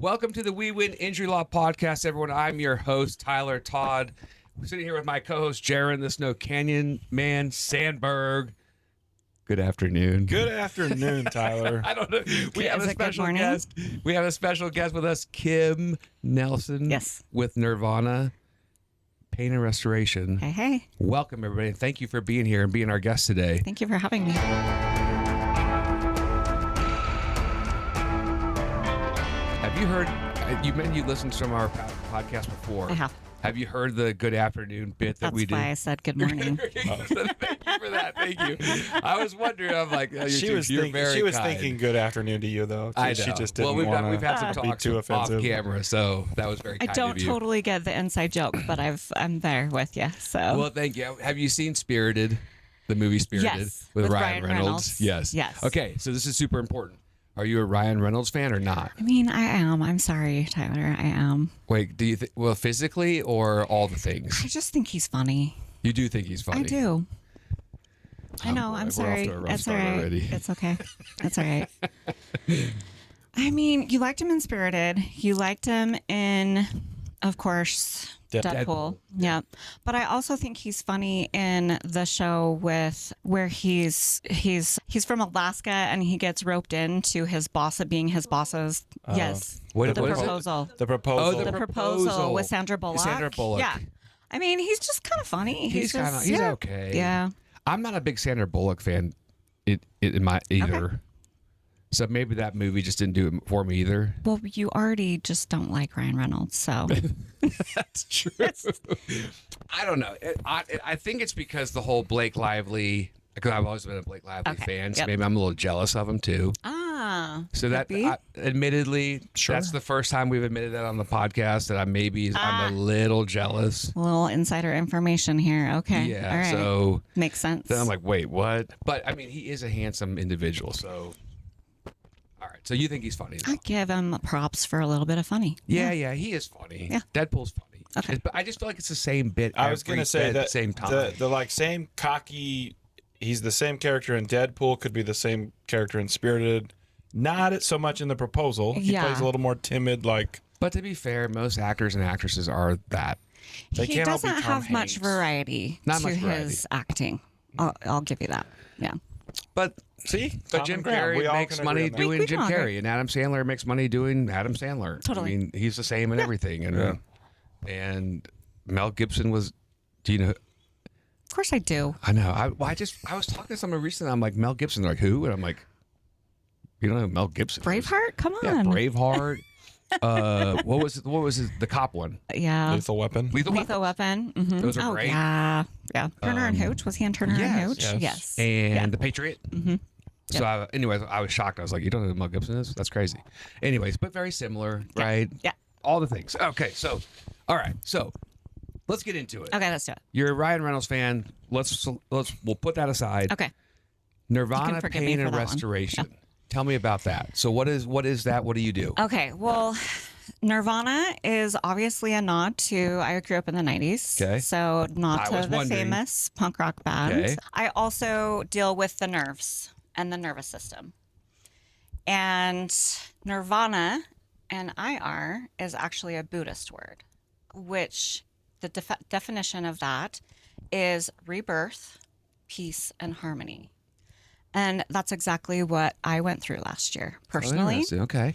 Welcome to the We Win Injury Law Podcast, everyone. I'm your host, Tyler Todd. We're sitting here with my co-host, Jaron, the Snow Canyon Man Sandberg. Good afternoon. Good afternoon, Tyler. I don't know. We have a special guest. We have a special guest with us, Kim Nelson. Yes. With Nervana Pain and Restoration. Hey, hey. Welcome, everybody. And thank you for being here and being our guest today. Thank you for having me. Have you heard, you listened to our podcast before. I have. Have you heard the good afternoon bit that we do? That's why I said good morning. Thank you for that. Thank you. I was wondering. I'm like, oh, she was thinking good afternoon to you, though. I know. She just didn't want we've had some talks off camera, so that was very kind of you. I don't totally get the inside joke, but I'm there with you. So. Well, thank you. Have you seen Spirited, the movie Spirited? Yes, with Ryan Reynolds? Yes. Okay, so this is super important. Are you a Ryan Reynolds fan or not? I mean, I am. I'm sorry, Tyler. I am. Wait, do you think, well, physically or all the things? I just think he's funny. You do think he's funny? I do. I know. I'm sorry. It's all right. Already. It's okay. It's all right. I mean, you liked him in Spirited. You liked him in, of course, Deadpool. Yeah. But I also think he's funny in the show where he's from Alaska and he gets roped into his boss being his boss's. Yes. What the is proposal. it? The proposal. The proposal with Sandra Bullock. Sandra Bullock. Yeah. I mean, he's just kind of funny. He's okay. Yeah. I'm not a big Sandra Bullock fan in my either. Okay. So maybe that movie just didn't do it for me either. Well, you already just don't like Ryan Reynolds, so. That's true. I don't know. I think it's because the whole Blake Lively, because I've always been a Blake Lively fan, so maybe I'm a little jealous of him too. So that, admittedly, that's the first time we've admitted that on the podcast that I'm a little jealous. A little insider information here. Okay. Yeah. All right. So makes sense. Then I'm like, wait, what? But I mean, he is a handsome individual, so. All right, so you think he's funny? I give him props for a little bit of funny. Yeah, he is funny. Yeah. Deadpool's funny. Okay. But I just feel like it's the same bit. I was going to say that at the same time. The like same cocky. He's the same character in Deadpool. Could be the same character in Spirited. Not so much in The Proposal. He plays a little more timid. But to be fair, most actors and actresses are that. They he can't all be doesn't Tom have much Hanks. variety his acting. I'll give you that. Yeah. But Tom Jim and Graham, Carrey makes money doing We Jim can all Carrey, agree. and Adam Sandler makes money doing Adam Sandler. Totally. I mean, he's the same in everything. And and Mel Gibson was. Do you know? Of course I do. I know. I was talking to someone recently. I'm like, Mel Gibson. They're like, who? And I'm like, you don't know who Mel Gibson is? Braveheart? Come Yeah, on. Braveheart. What was the cop one? Yeah. Lethal Weapon. Lethal Weapon. Mm-hmm. Those are great. Yeah. Turner and Hooch. Was he in Turner and Hooch? Yes. And The Patriot. Mm-hmm. So, anyways, I was shocked. I was like, you don't know who Mel Gibson is? That's crazy. Anyways, but very similar, right? Yeah. All the things. Okay, so, all right. So, let's get into it. Okay, let's do it. You're a Ryan Reynolds fan. We'll put that aside. Okay. Nirvana forgive me Pain for and that one. Restoration. Tell me about that. So, what is that? What do you do? Okay, well, Nirvana is obviously a nod to, I grew up in the 90s. Okay. So not I was to the wondering. famous punk rock band. Okay. I also deal with the nerves and the nervous system. And Nirvana and IR is actually a Buddhist word, which the definition of that is rebirth, peace, and harmony. And that's exactly what I went through last year, personally. interesting. Okay.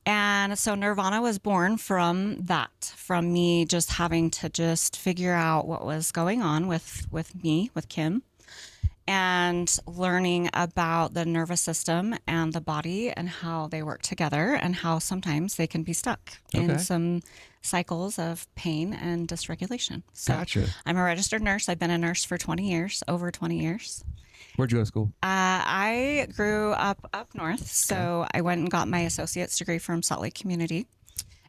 And so Nirvana was born from that, from me just having to just figure out what was going on with me, with Kim, and learning about the nervous system and the body and how they work together and how sometimes they can be stuck in some cycles of pain and dysregulation. So Gotcha. I'm a registered nurse. I've been a nurse for 20 years, over 20 years. Where'd you go to school? I grew up north, so I went and got my associate's degree from Salt Lake Community.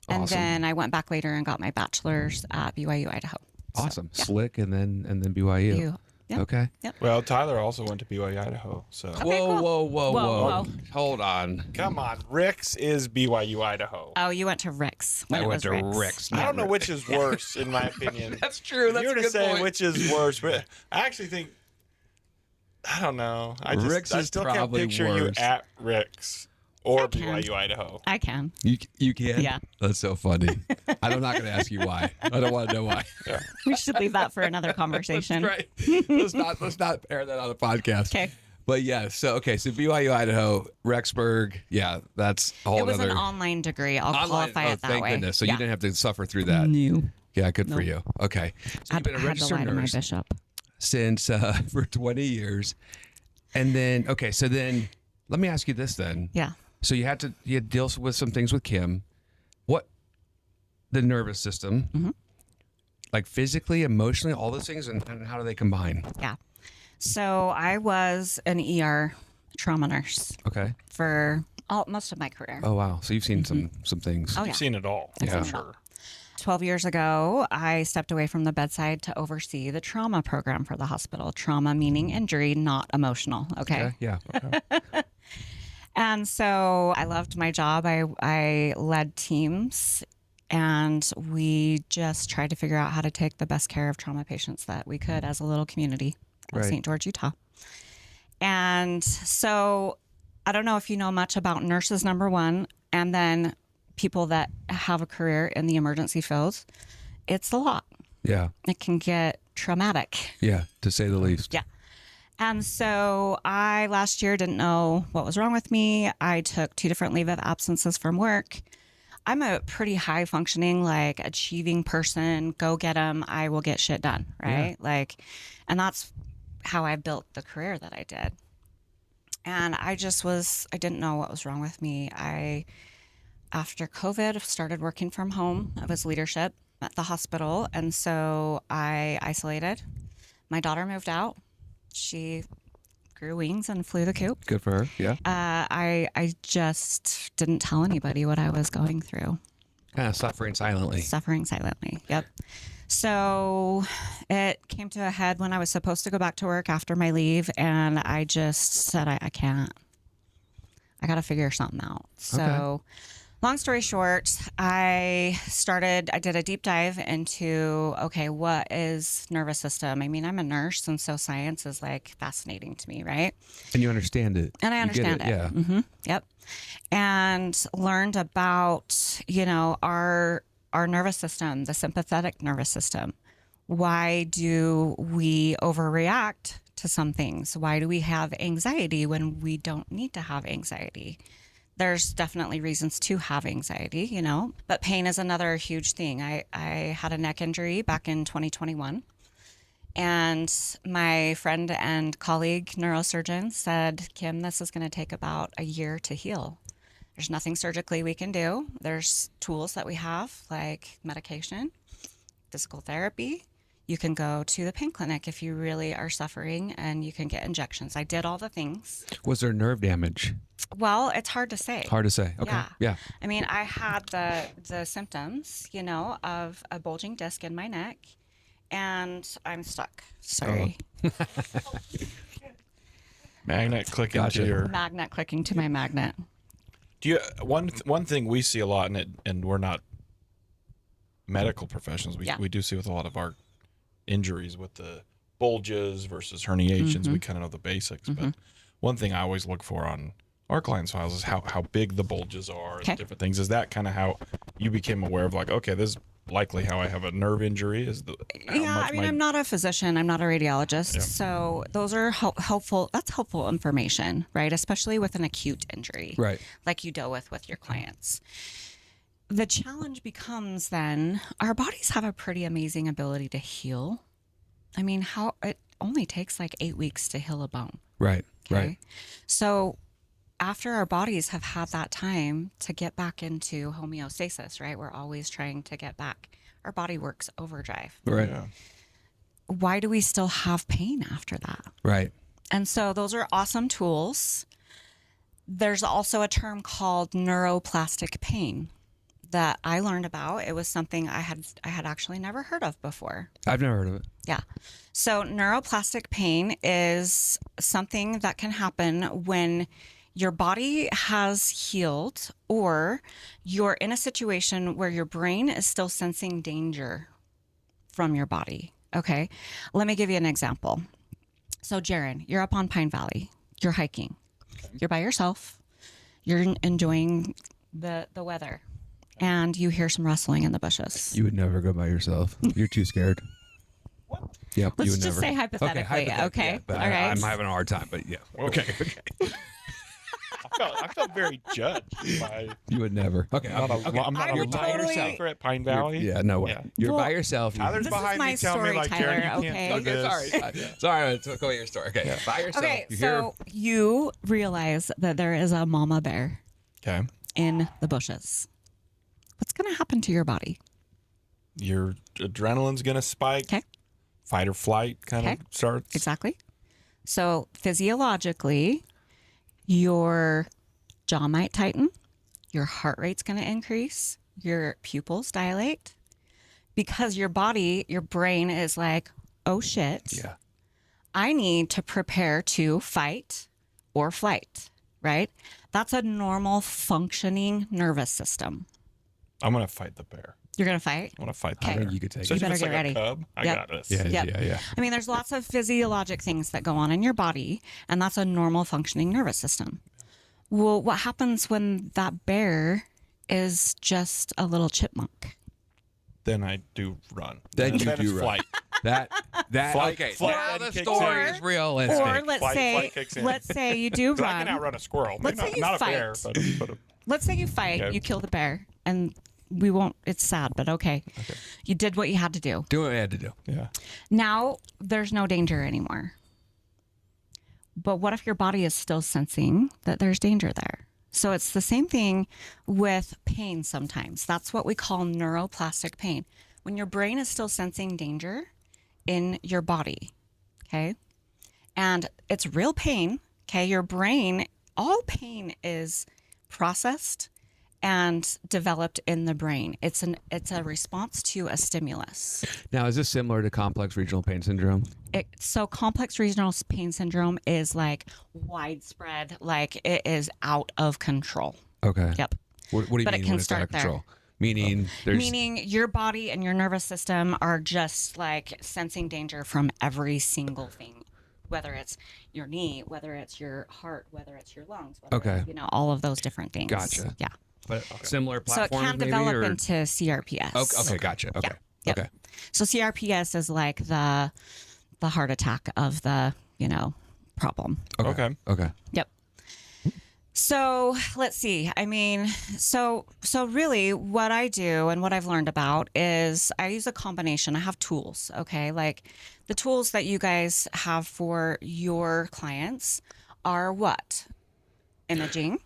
And Awesome. then I went back later and got my bachelor's at BYU, Idaho. Awesome. So, yeah. Slick and then BYU. Yeah. Okay. Well, Tyler also went to BYU, Idaho. So Okay, Whoa, cool. whoa. Hold on. come on, Rick's is BYU, Idaho. Oh, you went to Rick's. I went to Rick's. I don't know which is worse, in my opinion. That's true. If That's you were a to good say point. which is worse, but I actually think I don't know. Rick's I is still can't probably picture worse. you at Rick's Or BYU Idaho. I can. You can? Yeah. That's so funny. I'm not going to ask you why. I don't want to know why. Yeah. We should leave that for another conversation. Right. Let's not air that on the podcast. Okay. But yeah, so BYU Idaho, Rexburg, yeah, that's a whole It was other an online degree. I'll qualify it that thank way. goodness. So you didn't have to suffer through that. No. Yeah, good for you. Okay. So you've been a registered to lie to my nurse bishop. since for 20 years. And then let me ask you this then. Yeah. So you had to deal with some things with Kim. What the nervous system, like physically, emotionally, all those things, and how do they combine? Yeah. So I was an ER trauma nurse Okay. for most of my career. Oh wow. So you've seen some things. Oh, yeah. You've seen it all. Yeah. For sure. 12 years ago, I stepped away from the bedside to oversee the trauma program for the hospital. Trauma meaning injury, not emotional. Okay. Yeah. And so I loved my job. I led teams, and we just tried to figure out how to take the best care of trauma patients that we could as a little community of Right. St. George, Utah. And so I don't know if you know much about nurses, number one, and then people that have a career in the emergency field. It's a lot. Yeah. It can get traumatic. Yeah. To say the least. Yeah. And so I last year didn't know what was wrong with me. I took 2 different leave of absences from work. I'm a pretty high functioning, like achieving person. Go get them. I will get shit done. Right. And that's how I built the career that I did. And I didn't know what was wrong with me. After COVID, started working from home. I was leadership at the hospital. And so I isolated. My daughter moved out. She grew wings and flew the coop. Good for her. Yeah. I just didn't tell anybody what I was going through. Kind of suffering silently. Suffering silently. Yep. So it came to a head when I was supposed to go back to work after my leave, and I just said, I can't. I got to figure something out. So long story short, I did a deep dive into, okay, what is nervous system? I mean, I'm a nurse, and so science is like fascinating to me, right? And you understand it. And I understand it. Yeah. Mm-hmm. Yep. And learned about, our nervous system, the sympathetic nervous system. Why do we overreact to some things? Why do we have anxiety when we don't need to have anxiety? There's definitely reasons to have anxiety, but pain is another huge thing. I had a neck injury back in 2021, and my friend and colleague neurosurgeon said, Kim, this is going to take about a year to heal. There's nothing surgically we can do. There's tools that we have, like medication, physical therapy. You can go to the pain clinic if you really are suffering, and you can get injections. I did all the things. Was there nerve damage? Well, it's hard to say. Hard to say. Okay. Yeah. I mean, I had the symptoms, of a bulging disc in my neck, and I'm stuck. Sorry. Magnet clicking Gotcha. to your. Magnet clicking to my magnet. Do you one thing we see a lot, and we're not medical professionals. We do see with a lot of our injuries with the bulges versus herniations. We kind of know the basics, but one thing I always look for on our clients' files is how big the bulges are and different things. Is that kind of how you became aware of, like, okay, this is likely how I have a nerve injury? I'm not a physician. I'm not a radiologist. So those are helpful. That's helpful information, right? Especially with an acute injury, Right. like you deal with your clients. The challenge becomes then our bodies have a pretty amazing ability to heal. I mean, it only takes like 8 weeks to heal a bone. Right. Okay? Right. So after our bodies have had that time to get back into homeostasis, right? We're always trying to get back. Our body works overdrive. Right. Yeah. Why do we still have pain after that? Right. And so those are awesome tools. There's also a term called neuroplastic pain that I learned about. It was something I had actually never heard of before. I've never heard of it. Yeah. So neuroplastic pain is something that can happen when your body has healed, or you're in a situation where your brain is still sensing danger from your body. Okay. Let me give you an example. So Jaron, you're up on Pine Valley. You're hiking. You're by yourself. You're enjoying the weather, and you hear some rustling in the bushes. You would never go by yourself. You're too scared. What? Yep. Let's you would just never. say hypothetically. Okay. Yeah, but All right. I'm having a hard time, but yeah. Okay. I felt very judged by. You would never. Okay. I'm not I a would totally- liar at Pine Valley. Yeah, no way. Yeah. You're Well, by yourself. Tyler's This is behind my me telling me story, like, Jared, Tyler, you okay? can't do Okay, this. sorry. I took away your story. Okay, by yourself. Okay, You so you realize that there is a mama bear Okay. in the bushes. What's going to happen to your body? Your adrenaline's gonna spike. Okay. Fight or flight kind Okay. of starts. Exactly. So physiologically, your jaw might tighten, your heart rate's going to increase, your pupils dilate, because your body, your brain is like, oh shit, Yeah. I need to prepare to fight or flight, right? That's a normal functioning nervous system. I'm gonna fight the bear. You're going to fight? I want to fight the Okay. bear. You could take Especially You if better it's get like ready. a cub. I Yep. got this. Yeah, Yep. yeah. I mean, there's lots of physiologic things that go on in your body, and that's a normal functioning nervous system. Well, what happens when that bear is just a little chipmunk? Then I do run. Then you it's do run. flight. That Flight- okay. flight Now then the kicks story in. is realistic. Or Flight kicks in. let's say you do 'Cause I can run. outrun a squirrel. Let's say you not a fight. bear, but a, Let's say you fight, Okay. you kill the bear, and we won't. It's sad, but okay. You did what you had to do. Do what I had to do. yeah. Now there's no danger anymore. But what if your body is still sensing that there's danger there? So it's the same thing with pain sometimes. That's what we call neuroplastic pain. When your brain is still sensing danger in your body, okay? And it's real pain, okay? Your brain, all pain is processed and developed in the brain. It's a response to a stimulus. Now, is this similar to complex regional pain syndrome? So complex regional pain syndrome is like widespread, like it is out of control. Okay. Yep. What do you But it mean can when it's out of start there. control? Meaning there's Meaning your body and your nervous system are just like sensing danger from every single thing, whether it's your knee, whether it's your heart, whether it's your lungs, whether Okay. it's, all of those different things. Gotcha. Yeah. but similar So it platforms can maybe, develop or? into CRPS. Okay, gotcha. Okay. Yep. Okay. So CRPS is like the heart attack of the, problem. Okay. Okay. Yep. So let's see. I mean, so really what I do and what I've learned about is I use a combination. I have tools, okay? Like the tools that you guys have for your clients are what? Imaging,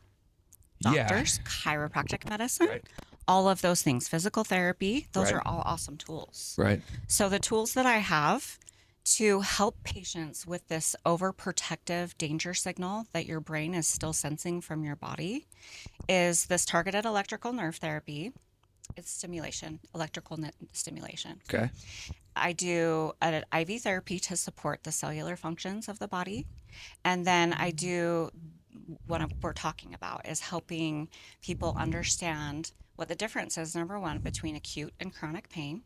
Yeah. doctors, chiropractic medicine, Right. all of those things, physical therapy, those Right. are all awesome tools. Right. So the tools that I have to help patients with this overprotective danger signal that your brain is still sensing from your body is this targeted electrical nerve therapy. It's stimulation, stimulation. Okay. I do an IV therapy to support the cellular functions of the body. And then I do what we're talking about is helping people understand what the difference is, number one, between acute and chronic pain,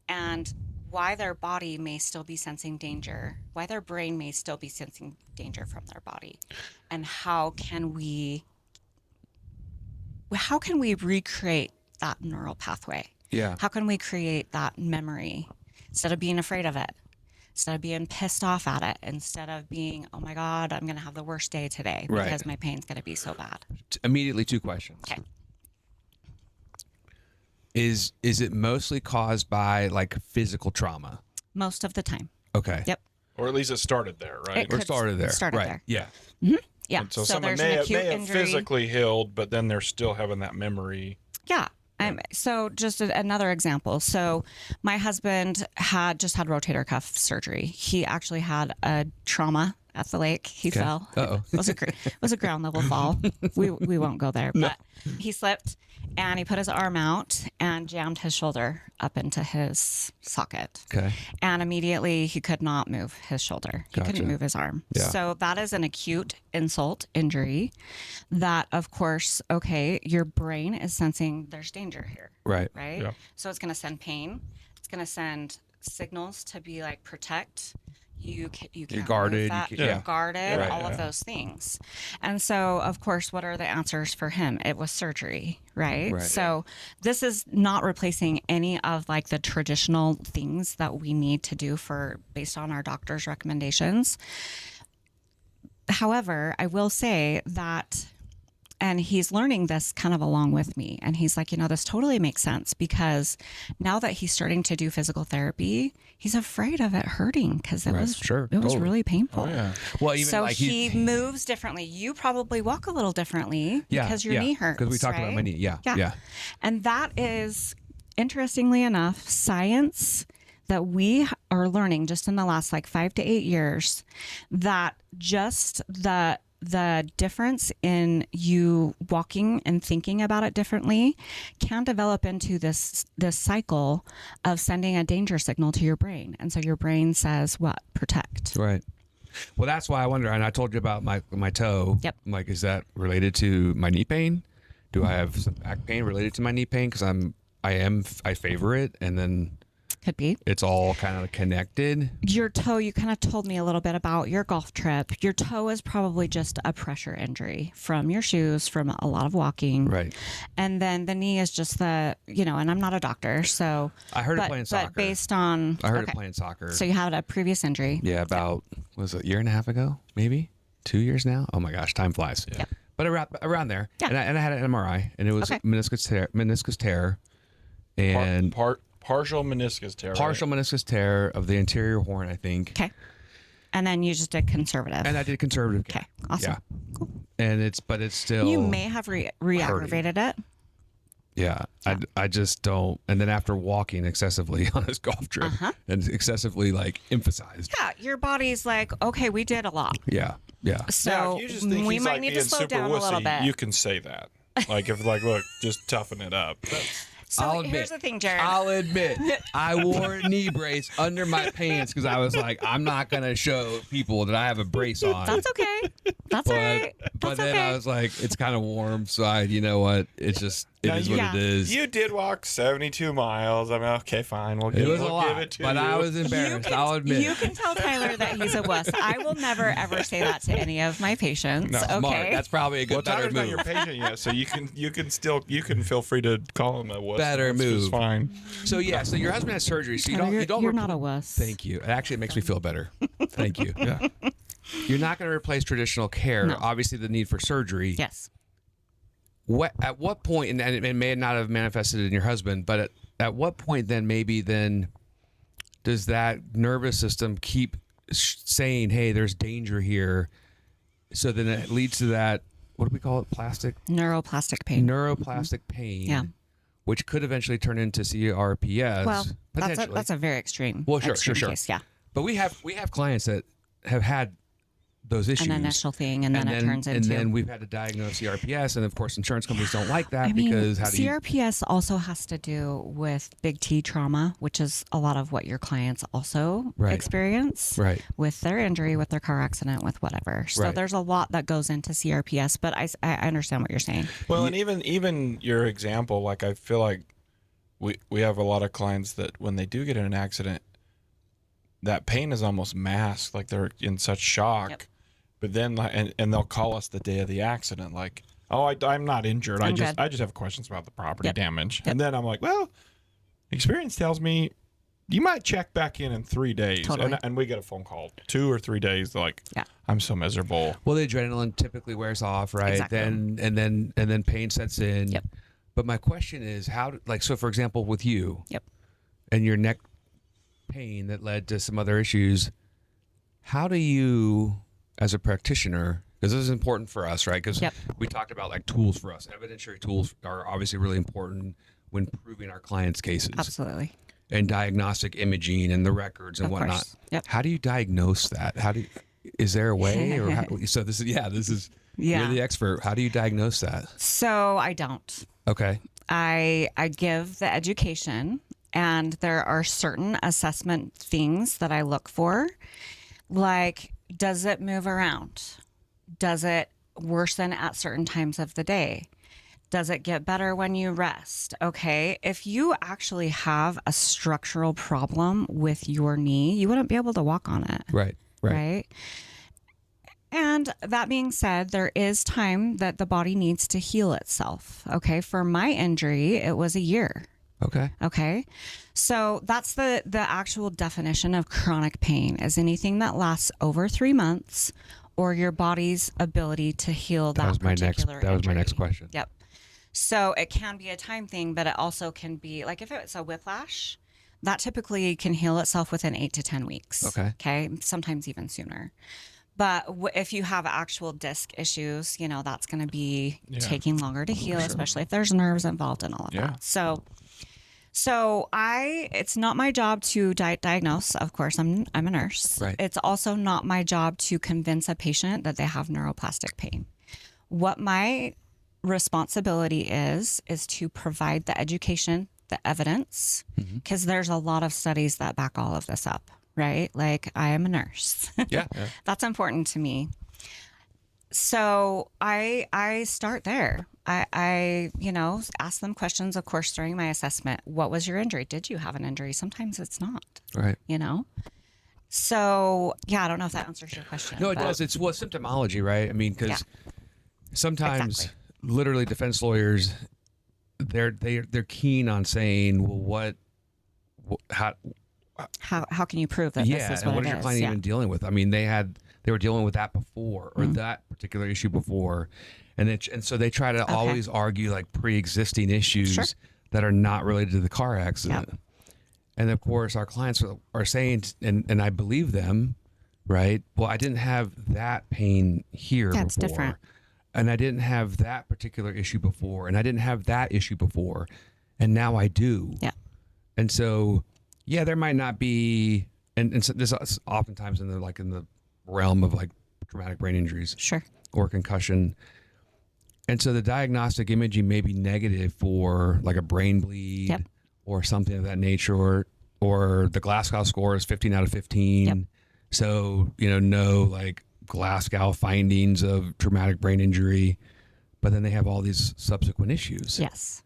and why their body may still be sensing danger, why their brain may still be sensing danger from their body, and how can we recreate that neural pathway? Yeah. How can we create that memory instead of being afraid of it, instead of being pissed off at it, instead of being, oh my God, I'm going to have the worst day today Right. because my pain's going to be so bad. Immediately, two questions. Okay. Is it mostly caused by like physical trauma? Most of the time. Okay. Yep. Or at least it started there, right? It Or could started there. started right. there. Yeah. Yeah. And so, So someone there's may an have, acute may have injury. physically healed, but then they're still having that memory. Yeah. So just another example. So my husband just had rotator cuff surgery. He actually had a trauma at the lake. He fell. Uh-oh. It was a ground level fall. We won't go there, but he slipped and he put his arm out and jammed his shoulder up into his socket. Okay. And immediately he could not move his shoulder. He Gotcha. couldn't move his arm. Yeah. So that is an acute insult injury that, of course, okay, your brain is sensing there's danger here, Right. right? Yeah. So it's going to send pain. It's going to send signals to be like, protect, you can't you're guarded, you're guarded, right, all of those things. And so, of course, what are the answers for him? It was surgery, right? So this is not replacing any of like the traditional things that we need to do based on our doctor's recommendations. However, I will say that, and he's learning this kind of along with me. And he's like, this totally makes sense, because now that he's starting to do physical therapy, he's afraid of it hurting, because it was really painful. Oh, yeah. Well, even so like he moves differently. You probably walk a little differently because your knee hurts. Because we talked about my knee. Yeah. And that is, interestingly enough, science that we are learning just in the last like 5 to 8 years, that just the difference in you walking and thinking about it differently can develop into this cycle of sending a danger signal to your brain. And so your brain says, what? Protect. Right. Well, that's why I wonder, and I told you about my toe. Yep. I'm like, is that related to my knee pain? Do I have some back pain related to my knee pain? Because I favor it, and then could be. It's all kind of connected. Your toe, you kind of told me a little bit about your golf trip. Your toe is probably just a pressure injury from your shoes, from a lot of walking. Right. And then the knee is just and I'm not a doctor, so. I heard it playing soccer. But based on. I heard it playing soccer. So you had a previous injury. Yeah, about, was it a year and a half ago? Maybe? 2 years now? Oh my gosh, time flies. Yeah. But around there. Yeah. And I had an MRI, and it was meniscus tear. And partial meniscus tear. Partial meniscus tear of the anterior horn, I think. Okay. And then you just did conservative. And I did conservative. Okay. Awesome. Yeah. Cool. And it's still. You may have re-aggravated it. Yeah. I just don't. And then after walking excessively on this golf trip and excessively like emphasized. Yeah. Your body's like, okay, we did a lot. Yeah. Yeah. So now, if you just think we he's might like need being to slow super down a little wussy, bit. you can say that. Like, look, just toughen it up. So here's the thing, Jared. I'll admit, I wore a knee brace under my pants because I was like, I'm not going to show people that I have a brace on. That's okay. That's all right. But then I was like, it's kind of warm. So you know what? It's just, it is what it is. You did walk 72 miles. I mean, okay, fine. We'll give it to you. But I was embarrassed. I'll admit. You can tell Tyler that he's a wuss. I will never, ever say that to any of my patients. No, okay. Smart. That's probably a good better Tyler's move. not your patient yet, so you can feel free to call him a wuss. Better move. It's fine. So so your husband has surgery. So you're not a wuss. Thank you. Actually, it makes me feel better. Thank you. Yeah. You're not going to replace traditional care. No. Obviously, the need for surgery. Yes. At what point, and it may not have manifested in your husband, but at what point then does that nervous system keep saying, hey, there's danger here? So then it leads to that, what do we call it? Neuroplastic pain. Neuroplastic pain. Yeah. Which could eventually turn into CRPS. Well, potentially. that's a very extreme. Well, sure. Case, yeah. But we have clients that have had those issues. An initial thing, and then it turns into. And then we've had to diagnose CRPS, and of course, insurance companies don't like that because how do you? CRPS also has to do with big T trauma, which is a lot of what your clients also experience with their injury, with their car accident, with whatever. So there's a lot that goes into CRPS, but I understand what you're saying. Well, and even your example, like I feel like we have a lot of clients that when they do get in an accident, that pain is almost masked, like they're in such shock. Yep. But then, and they'll call us the day of the accident, like, "Oh, I'm not injured. I just have questions about the property damage." Yep. And then I'm like, "Well, experience tells me you might check back in 3 days." Totally. And we get a phone call 2 or 3 days, like, "I'm so miserable." Well, the adrenaline typically wears off, right? Exactly. And then pain sets in. Yep. But my question is, so for example, with you, and your neck pain that led to some other issues, how do you, as a practitioner, because this is important for us, right? Because we talked about like tools for us. Evidentiary tools are obviously really important when proving our clients' cases. Absolutely. And diagnostic imaging and the records and whatnot. Yep. How do you diagnose that? Is there a way? Or so this is you're the expert. How do you diagnose that? So I don't. Okay. I give the education, and there are certain assessment things that I look for, like, does it move around? Does it worsen at certain times of the day? Does it get better when you rest? Okay. If you actually have a structural problem with your knee, you wouldn't be able to walk on it. Right. Right. And that being said, there is time that the body needs to heal itself. Okay. For my injury, it was a year. Okay. Okay. So that's the actual definition of chronic pain, is anything that lasts over 3 months or your body's ability to heal that particular injury. That was my next question. Yep. So it can be a time thing, but it also can be like if it's a whiplash, that typically can heal itself within 8 to 10 weeks. Okay. Okay. Sometimes even sooner. But if you have actual disc issues, you know, that's going to be taking longer to heal, especially if there's nerves involved and all of that. So it's not my job to diagnose. Of course, I'm a nurse. Right. It's also not my job to convince a patient that they have neuroplastic pain. What my responsibility is to provide the education, the evidence, because there's a lot of studies that back all of this up, right? Like, I am a nurse. Yeah. That's important to me. So I start there. I ask them questions, of course, during my assessment. What was your injury? Did you have an injury? Sometimes it's not. Right. So yeah, I don't know if that answers your question. No, it does. It's symptomology, right? I mean, because sometimes literally defense lawyers, they're keen on saying, well, how can you prove that this is what is your client even dealing with? I mean, they were dealing with that before, or that particular issue before, and so they try to always argue like pre-existing issues that are not related to the car accident. Yep. And of course, our clients are saying, and I believe them, right? Well, I didn't have that pain here before. That's different. And I didn't have that particular issue before, and I didn't have that issue before, and now I do. Yeah. And so, there might not be, and so this is oftentimes in the realm of like traumatic brain injuries, or concussion. And so the diagnostic imaging may be negative for like a brain bleed or something of that nature, or the Glasgow score is 15 out of 15. Yep. So, no like Glasgow findings of traumatic brain injury, but then they have all these subsequent issues. Yes.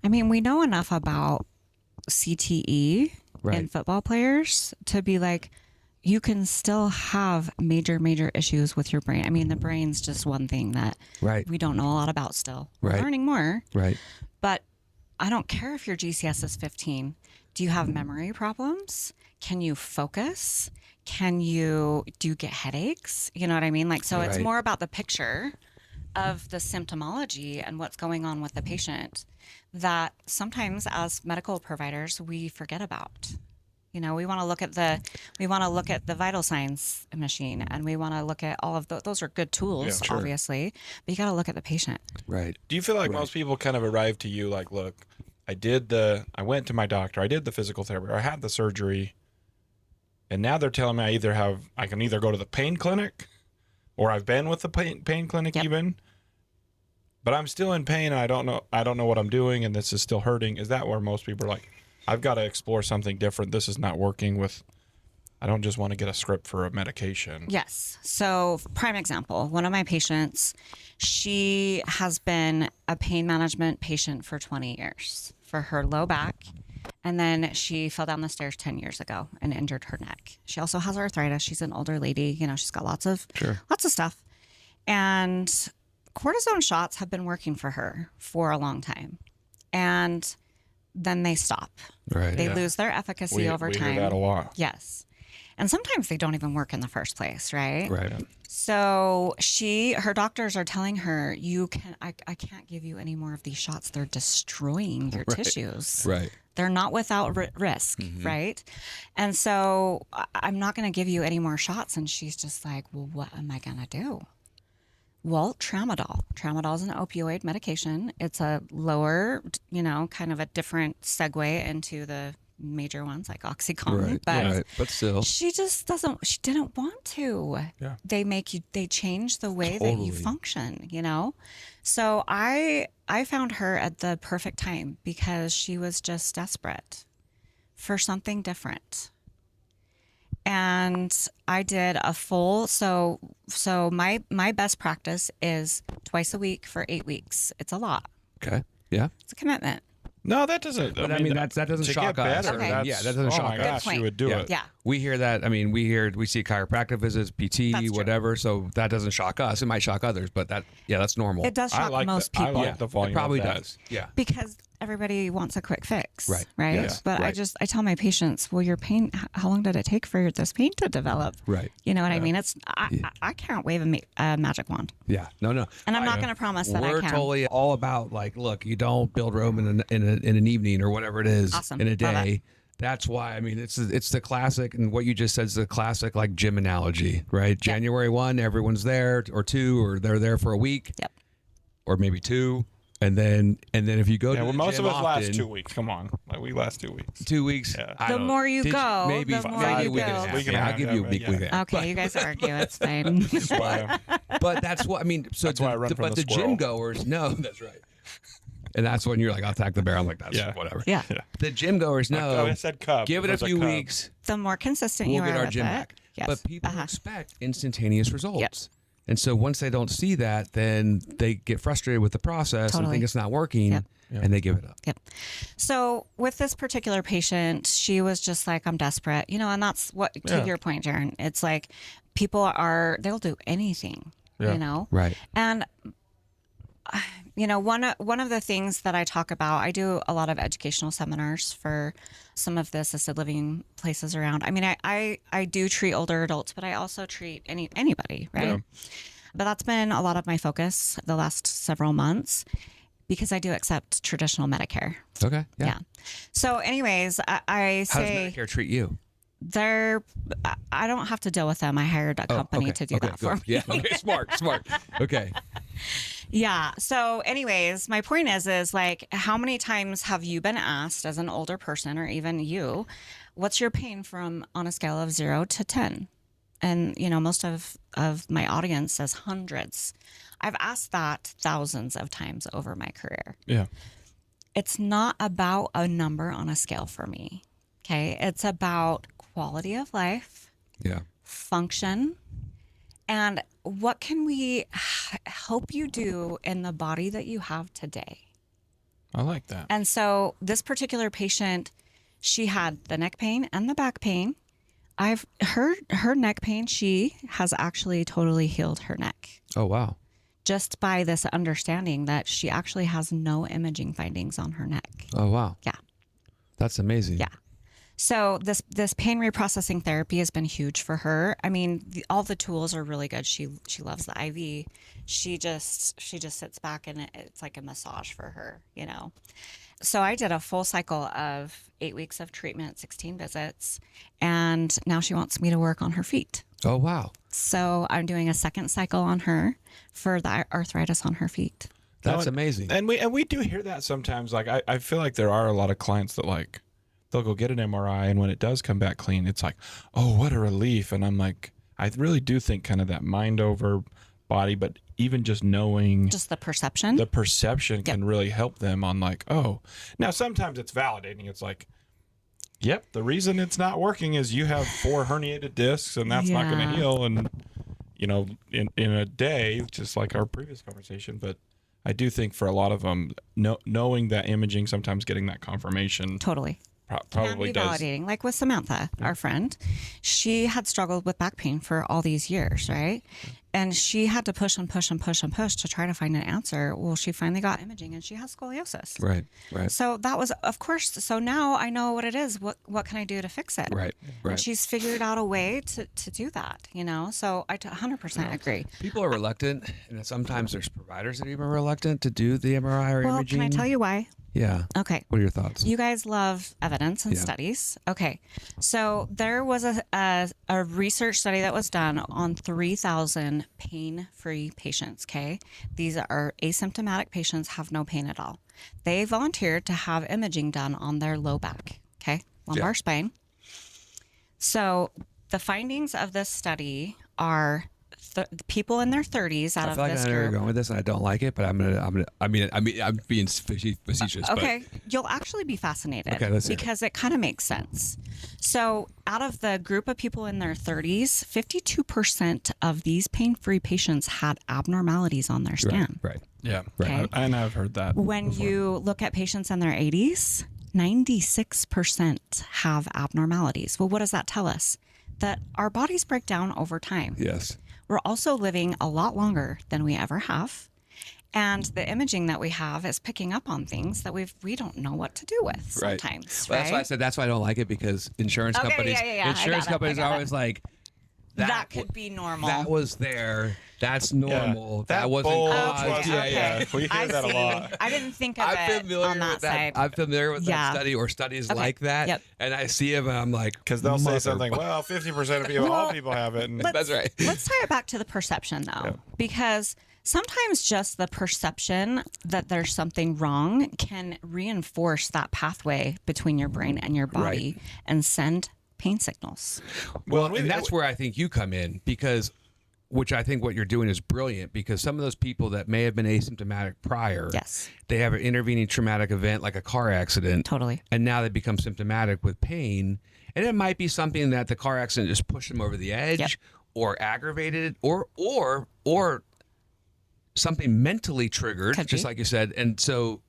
I mean, we know enough about CTE in football players to be like, you can still have major issues with your brain. I mean, the brain's just one thing that we don't know a lot about still. We're learning more. Right. But I don't care if your GCS is 15. Do you have memory problems? Can you focus? Do you get headaches? You know what I mean? Like, so it's more about the picture of the symptomology and what's going on with the patient that sometimes as medical providers, we forget about. We want to look at the vital signs machine, and we want to look at all of those are good tools, obviously, but you got to look at the patient. Right. Do you feel like most people kind of arrive to you like, look, I went to my doctor, I did the physical therapy, or I had the surgery, and now they're telling me I can either go to the pain clinic, or I've been with the pain clinic even, but I'm still in pain and I don't know what I'm doing, and this is still hurting. Is that where most people are like, I've got to explore something different. This is not working I don't just want to get a script for a medication. Yes. So prime example, one of my patients, she has been a pain management patient for 20 years for her low back. And then she fell down the stairs 10 years ago and injured her neck. She also has arthritis. She's an older lady. She's got lots of stuff. And cortisone shots have been working for her for a long time. And then they stop. Right. They lose their efficacy over time. We hear that a lot. Yes. And sometimes they don't even work in the first place, right? Right. So her doctors are telling her, I can't give you any more of these shots. They're destroying your tissues. Right. They're not without risk, right? And so I'm not going to give you any more shots. And she's just like, well, what am I going to do? Well, tramadol. Tramadol is an opioid medication. It's a lower, kind of a different segue into the major ones like OxyContin. But still. She didn't want to. Yeah. They change the way that you function, So I found her at the perfect time because she was just desperate for something different. And I did a full, so my best practice is twice a week for 8 weeks. It's a lot. Okay. Yeah. It's a commitment. No, that doesn't. But I mean, that doesn't to shock get us. better, Okay. that's, Yeah, that doesn't oh shock my us. gosh, Good you would do Yeah. it. Yeah. We hear that. I mean, we see chiropractic visits, PT, That's true. whatever. So that doesn't shock us. It might shock others, but that's normal. It does I shock like most I people like the volume. It probably of that. does. Yeah. because everybody wants a quick fix. Right. Right. But Right. I tell my patients, well, your pain, how long did it take for this pain to develop? Right. You know what I mean? I can't wave a magic wand. Yeah. No. And I'm not going to promise that I We're can. totally all about like, look, you don't build Rome in an evening or whatever it is Awesome. in a Love day. That's why, I mean, it's the classic, and what you just said is the classic like gym analogy, right? January 1, everyone's there, or 2, or they're there for a week, Yep. or maybe 2, and then if you go to Yeah, well, the most gym of us last often, 2 weeks. Come on, like we last 2 weeks. 2 weeks. Yeah. I The don't- more you did go, maybe the more maybe you a week and a build. half. Week and a Yeah, I'll half, give you a yeah, week. yeah. Week and a half. Okay, you guys argue. It's fine. That's why But that's what I mean. So That's why I run from but the the squirrel. gym goers know that's right. And that's when you're like, I'll attack the bear. I'm like, that's Yeah. whatever. Yeah. The gym goers know. I said cub. Give it a There's few cub. weeks. The more consistent We'll you get are our with gym it. back. Yes. But people expect instantaneous results. And so once they don't see that, then they get frustrated with the process and Totally. think it's not working, Yep. and they give it up. Yep. So with this particular patient, she was just like, I'm desperate, and that's what, to your point, Jaron, it's like they'll do anything, Right. And, one of the things that I talk about, I do a lot of educational seminars for some of the assisted living places around. I mean, I do treat older adults, but I also treat anybody, right? Yeah. But that's been a lot of my focus the last several months because I do accept traditional Medicare. Okay. Yeah. So anyways, I How does say Medicare treat you? I don't have to deal with them. I hired a company to do that for me. Yeah. Okay. Smart. Okay. Yeah. So anyways, my point is like, how many times have you been asked as an older person or even you, what's your pain from on a scale of 0 to 10? And, most of my audience says hundreds. I've asked that thousands of times over my career. Yeah. It's not about a number on a scale for me. Okay. It's about quality of life, Yeah. function, and what can we help you do in the body that you have today? I like that. And so this particular patient, she had the neck pain and the back pain. I've heard her neck pain. She has actually totally healed her neck Oh wow. just by this understanding that she actually has no imaging findings on her neck. Oh wow. Yeah. That's amazing. Yeah. So this pain reprocessing therapy has been huge for her. I mean, all the tools are really good. She loves the IV. She just sits back and it's like a massage for her, So I did a full cycle of 8 weeks of treatment, 16 visits, and now she wants me to work on her feet. Oh wow. So I'm doing a second cycle on her for the arthritis on her feet. That's amazing. And we do hear that sometimes. Like I feel like there are a lot of clients that like they'll go get an MRI, and when it does come back clean, it's like, oh, what a relief. And I'm like, I really do think kind of that mind over body, but even just knowing Just the perception. can really help them on like, oh, now sometimes it's validating. It's like, yep, the reason it's not working is you have 4 herniated discs and that's not going to Yeah. heal. And, in a day, just like our previous conversation. But I do think for a lot of them, knowing that imaging, sometimes getting that confirmation Totally. probably Can be does. validating. Like with Samantha, our friend, she had struggled with back pain for all these years, right? And she had to push and push and push and push to try to find an answer. Well, she finally got imaging and she has scoliosis. Right. So that was, of course, so now I know what it is. What can I do to fix it? Right. And she's figured out a way to do that, So I 100% agree. People are reluctant, and sometimes there's providers that are even reluctant to do the MRI or Well, imaging. can I tell you why? Yeah. Okay. What are your thoughts? You guys love evidence and Yeah. studies. Okay. So there was a research study that was done on 3,000 pain-free patients, okay? These are asymptomatic patients, have no pain at all. They volunteered to have imaging done on their low back, okay? Lumbar spine. So the findings of this study are people in their 30s out I of feel like this I know where you're group. going with this, and I don't like it, but I'm being facetious. Okay, you'll actually be fascinated. Okay, let's hear it. Because it kind of makes sense. So, out of the group of people in their 30s, 52% of these pain-free patients had abnormalities on their skin. Right. Yeah. Okay. And I've heard that. When before. you look at patients in their 80s, 96% have abnormalities. Well, what does that tell us? That our bodies break down over time. Yes. We're also living a lot longer than we ever have. And the imaging that we have is picking up on things that we don't know what to do with sometimes. Well, right? that's why I said that's why I don't like it, because insurance Okay, companies, yeah. insurance companies are always like, that could be normal. That was there. That's normal. Yeah, that wasn't bulge caused. was- yeah. We hear I that a see. lot. I didn't think of I'm it familiar on that with that. side. I'm familiar with that study or studies like that. Yep. And I see them and I'm like, Because they'll say something, well, 50% of people, all people have it. And that's right. Let's tie it back to the perception, though, because sometimes just the perception that there's something wrong can reinforce that pathway between your brain and your body and send pain signals. Well, and that's where I think you come in, because which I think what you're doing is brilliant, because some of those people that may have been asymptomatic prior, Yes. they have an intervening traumatic event like a car accident. Totally. And now they become symptomatic with pain. And it might be something that the car accident just pushed them over the edge or aggravated it or something mentally triggered, just like you said. And so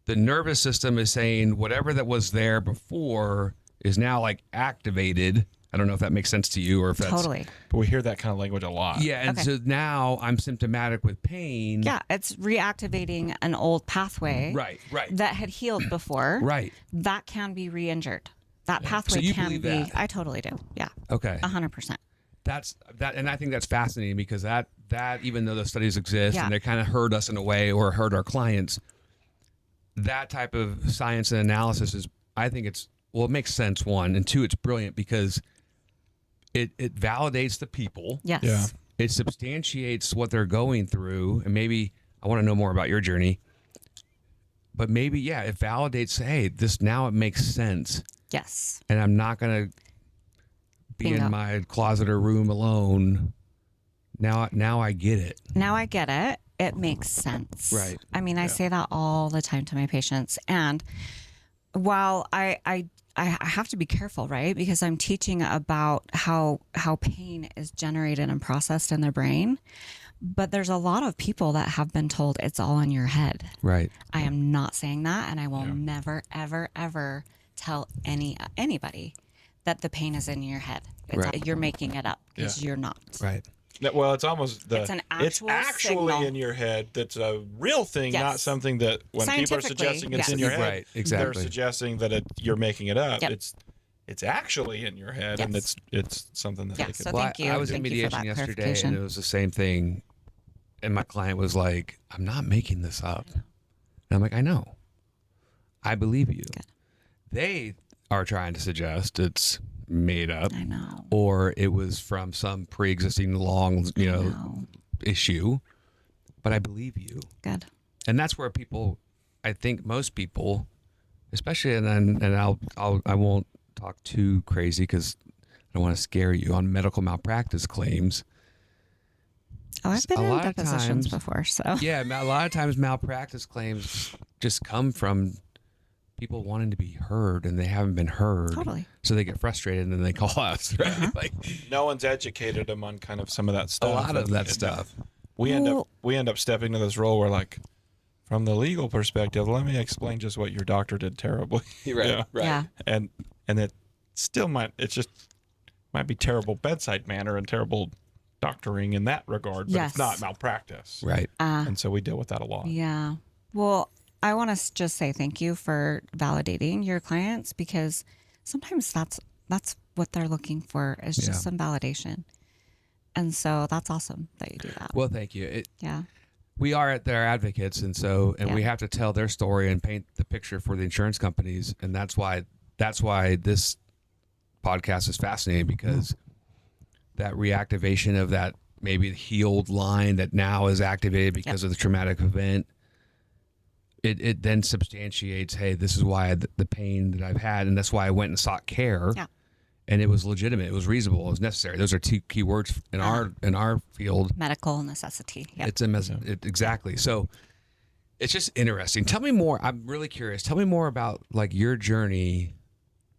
the nervous system is saying whatever that was there before is now like activated. I don't know if that makes sense to you or if that's Totally. But we hear that kind of language a lot. Yeah, and so now I'm symptomatic with pain. Yeah, it's reactivating an old pathway Right. that had healed before. Right. That can be re-injured. That pathway So you can believe be. that? I totally do. Yeah. Okay. 100%. That's that, and I think that's fascinating, because that even though those studies exist and they kind of hurt us in a way, or hurt our clients, that type of science and analysis is, I think it makes sense, one, and two, it's brilliant because it validates the people. Yes. Yeah. It substantiates what they're going through, and maybe I want to know more about your journey. But maybe, it validates, hey, this now it makes sense. Yes. And I'm not going to be in my closet or room alone. Now I get it. Now I get it. It makes sense. Right. I mean, I say that all the time to my patients. And while I have to be careful, right? Because I'm teaching about how pain is generated and processed in the brain. But there's a lot of people that have been told it's all in your head. Right. I am not saying that, and I will never, ever, ever tell anybody that the pain is in your head. You're making it up, because you're not. Right. Well, it's almost It's an actual actually signal. in your head. That's a real thing, not something that when people are suggesting it's in your head, Right, exactly. they're suggesting that you're making it up. Yep. It's actually in your head, and it's something that they So can. thank you. I was in Thank you for mediation that yesterday, clarification. and it was the same thing. And my client was like, "I'm not making this up." And I'm like, "I know. I believe you." Good. They are trying to suggest it's made up, I know. or it was from some pre-existing long, issue. But I believe you. Good. And that's where people, I think most people, especially, and I won't talk too crazy because I don't want to scare you on medical malpractice claims. Oh, I've been A in lot of depositions times- before, so. Yeah, a lot of times malpractice claims just come from people wanting to be heard, and they haven't been heard. Totally. So they get frustrated, and then they call us. Right? Like No one's educated them on kind of some of that stuff. a lot of and- that and stuff. We end up stepping into this role where, like, from the legal perspective, let me explain just what your doctor did terribly. Right. Yeah. And it still might be terrible bedside manner and terrible doctoring in that regard, but it's not malpractice. Right. And so we deal with that a lot. Yeah. Well, I want to just say thank you for validating your clients, because sometimes that's what they're looking for, is just some validation. And so that's awesome that you do that. Well, thank you. Yeah. We are their advocates, and we have to tell their story and paint the picture for the insurance companies, and that's why this podcast is fascinating, because that reactivation of that maybe healed line that now is activated because of the traumatic event, it then substantiates, hey, this is why the pain that I've had, and that's why I went and sought care. Yeah. and it was legitimate, it was reasonable, it was necessary. Those are two key words in our field. Medical necessity. Yep. It's exactly. So it's just interesting. Tell me more. I'm really curious. Tell me more about like your journey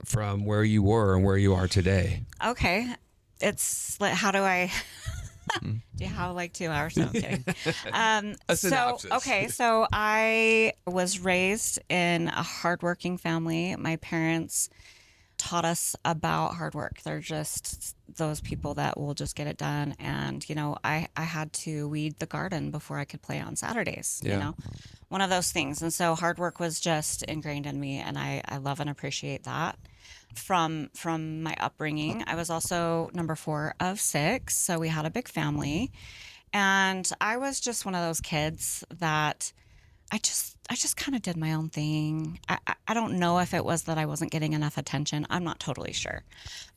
from where you were and where you are today. Okay. It's like, how do I do you have like 2 hours? No, I'm kidding. So I was raised in a hardworking family. My parents taught us about hard work. They're just those people that will just get it done. And, I had to weed the garden before I could play on Saturdays, one of those things. And so hard work was just ingrained in me. And I love and appreciate that. From my upbringing, I was also number 4 of 6. So we had a big family. And I was just one of those kids that I just kind of did my own thing. I don't know if it was that I wasn't getting enough attention. I'm not totally sure.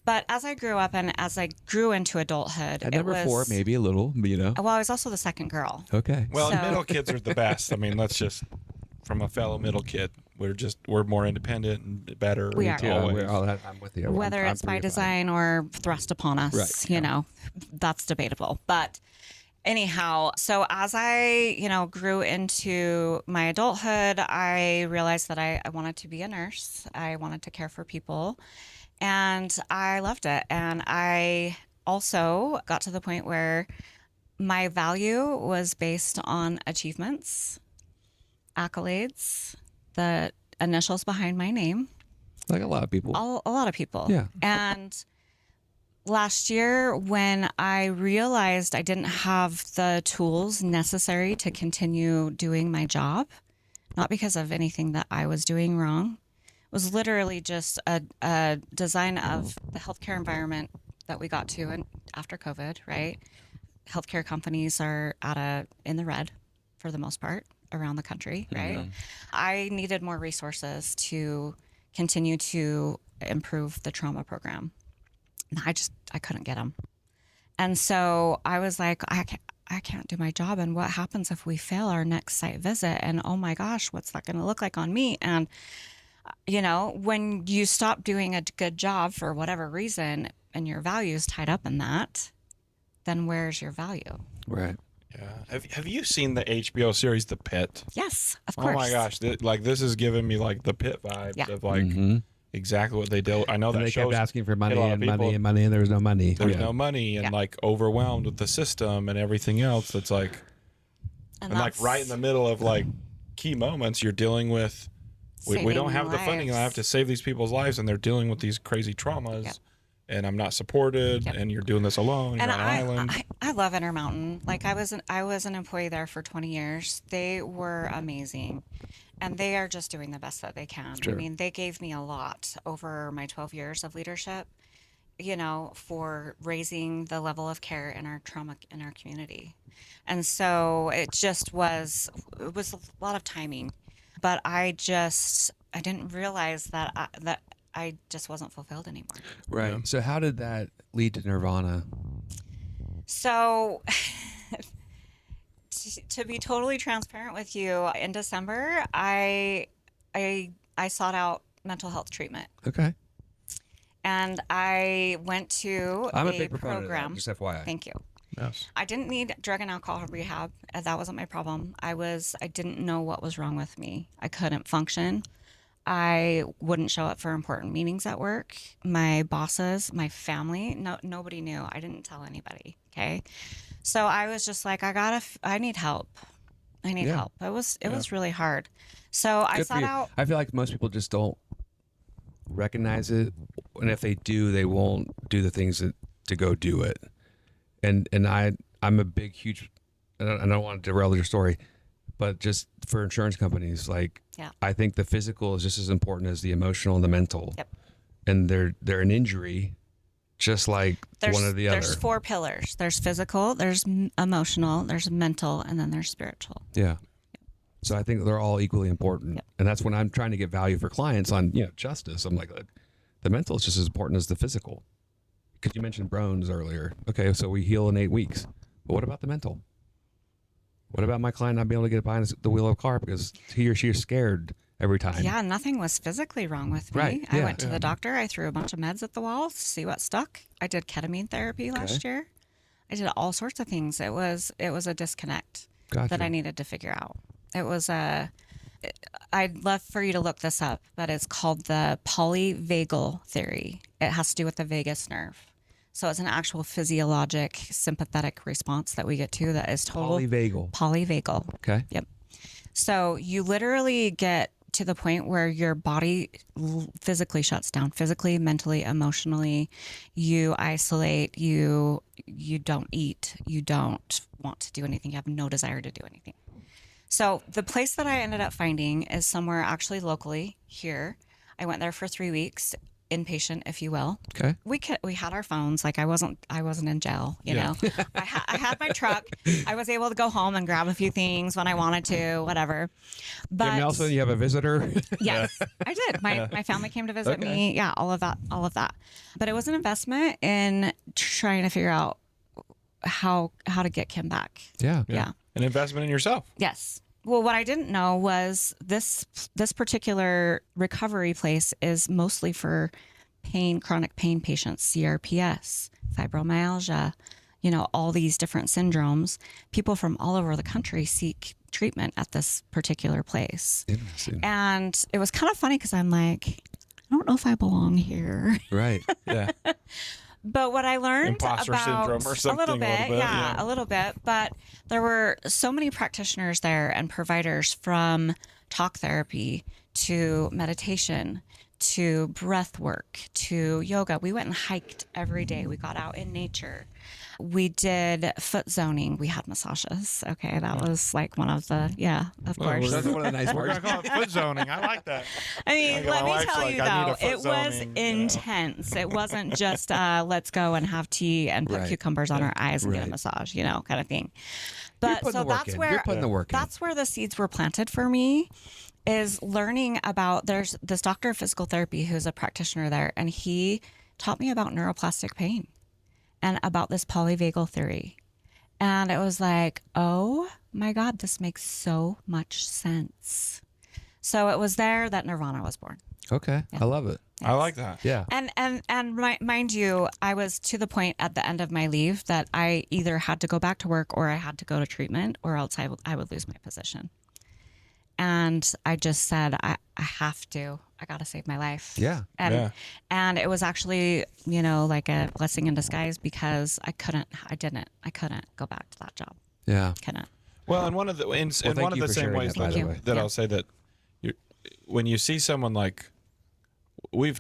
But as I grew up and as I grew into adulthood, at number 4, maybe a little, Well, I was also the second girl. Okay. Well, middle kids are the best. I mean, let's just, from a fellow middle kid, we're more independent and better. We are. I'm with you. Whether it's by design or thrust upon us, that's debatable. But anyhow, so as I, grew into my adulthood, I realized that I wanted to be a nurse. I wanted to care for people, and I loved it. And I also got to the point where my value was based on achievements, accolades, the initials behind my name. Like a lot of people. A lot of people. Yeah. And last year, when I realized I didn't have the tools necessary to continue doing my job, not because of anything that I was doing wrong, it was literally just a design of the healthcare environment that we got to and after COVID, right? Healthcare companies are in the red for the most part around the country, right? Mm-hmm. I needed more resources to continue to improve the trauma program. I couldn't get them. And so I was like, I can't do my job. And what happens if we fail our next site visit? And oh my gosh, what's that going to look like on me? And, when you stop doing a good job for whatever reason and your value is tied up in that, then where's your value? Right. Yeah. Have you seen the HBO series The Pit? Yes, of course. Oh my gosh. This is giving me like the Pit vibes of like exactly what they do. I know that they shows kept asking for money and money and money, and there was no money. There's no money and like overwhelmed with the system and everything else. That's like, and like right in the middle of like key moments, you're dealing with, we don't have the funding. I have to save these people's lives, and they're dealing with these crazy traumas. And I'm not supported, and you're doing this alone. You're on an island. I love Intermountain. Like I was an employee there for 20 years. They were amazing, and they are just doing the best that they can. Sure. I mean, they gave me a lot over my 12 years of leadership, for raising the level of care in our trauma in our community, and so it was a lot of timing, but I didn't realize that I just wasn't fulfilled anymore. Right. Yeah. So how did that lead to Nirvana? So to be totally transparent with you, in December, I sought out mental health treatment. Okay. And I went to I'm a big proponent program. Of that, just FYI. Thank you. Yes. I didn't need drug and alcohol rehab. That wasn't my problem. I didn't know what was wrong with me. I couldn't function. I wouldn't show up for important meetings at work. My bosses, my family, nobody knew. I didn't tell anybody. Okay. So I was just like, I need help. I need help. It was really hard. So I sought out. I feel like most people just don't recognize it. And if they do, they won't do the things to go do it. And I'm a big, huge, I don't want to derail your story, but just for insurance companies, like, I think the physical is just as important as the emotional and the mental. Yep. And they're an injury, just like one or the other. There's 4 pillars. There's physical, there's emotional, there's mental, and then there's spiritual. Yeah. Yep. So I think they're all equally important. Yep. And that's when I'm trying to get value for clients on, justice. I'm like, the mental is just as important as the physical. Because you mentioned Brones earlier. Okay, so we heal in 8 weeks. But what about the mental? What about my client not being able to get behind the wheel of a car because he or she is scared every time. Yeah, nothing was physically wrong with me. Right, I yeah. went to the doctor. I threw a bunch of meds at the wall to see what stuck. I did ketamine therapy last year. I did all sorts of things. It was a disconnect that I needed to figure out. It was I'd love for you to look this up, but it's called the polyvagal theory. It has to do with the vagus nerve. So it's an actual physiologic sympathetic response that we get to that is total polyvagal. Okay. Yep. So you literally get to the point where your body physically shuts down, physically, mentally, emotionally. You isolate, you don't eat, you don't want to do anything, you have no desire to do anything. So the place that I ended up finding is somewhere actually locally here. I went there for 3 weeks, inpatient, if you will. Okay. We had our phones. Like I wasn't in jail, you know. I had my truck. I was able to go home and grab a few things when I wanted to, whatever. But Nelson, you have a visitor? Yes, I did. My family came to visit me. Yeah, all of that. But it was an investment in trying to figure out how to get Kim back. Yeah. An investment in yourself. Yes. Well, what I didn't know was this particular recovery place is mostly for chronic pain patients, CRPS, fibromyalgia, all these different syndromes. People from all over the country seek treatment at this particular place. Interesting. And it was kind of funny because I'm like, I don't know if I belong here. Right. Yeah. But what I learned Imposter syndrome or something. a little bit. But there were so many practitioners there and providers, from talk therapy to meditation to breath work to yoga. We went and hiked every day. We got out in nature. We did foot zoning. We had massages. Okay, that was like one of the course. That's one of the nice We're words. going to call it foot zoning. I like that. I mean, let me tell you though, it was intense. It wasn't just let's go and have tea and put cucumbers on our eyes and get a massage, kind of thing. But so that's where the seeds were planted for me, is learning about, there's this doctor of physical therapy who's a practitioner there, and he taught me about neuroplastic pain and about this polyvagal theory. And it was like, oh my God, this makes so much sense. So it was there that Nirvana was born. Okay. Yeah. I love it. I like that. Yeah. And mind you, I was to the point at the end of my leave that I either had to go back to work or I had to go to treatment, or else I would lose my position. And I just said, I have to. I got to save my life. Yeah. And it was actually, like a blessing in disguise, because I couldn't go back to that job. Yeah. Couldn't. Well, and one of the same ways that I'll say that when you see someone like, we've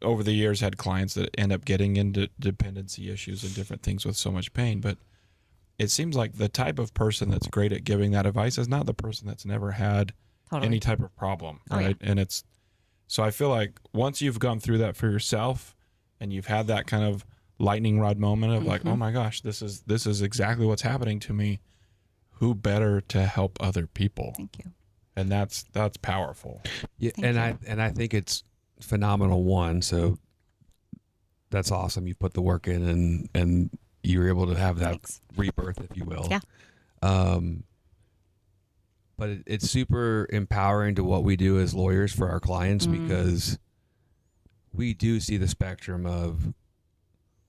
over the years had clients that end up getting into dependency issues and different things with so much pain, but it seems like the type of person that's great at giving that advice is not the person that's never had any type of problem, right? Yeah. And so I feel like once you've gone through that for yourself and you've had that kind of lightning rod moment of like, oh my gosh, this is exactly what's happening to me, who better to help other people? Thank you. And that's powerful. Yeah, I think it's phenomenal. One, so that's awesome. You put the work in, and you're able to have that rebirth, if you will. Yeah. But it's super empowering to what we do as lawyers for our clients, because we do see the spectrum of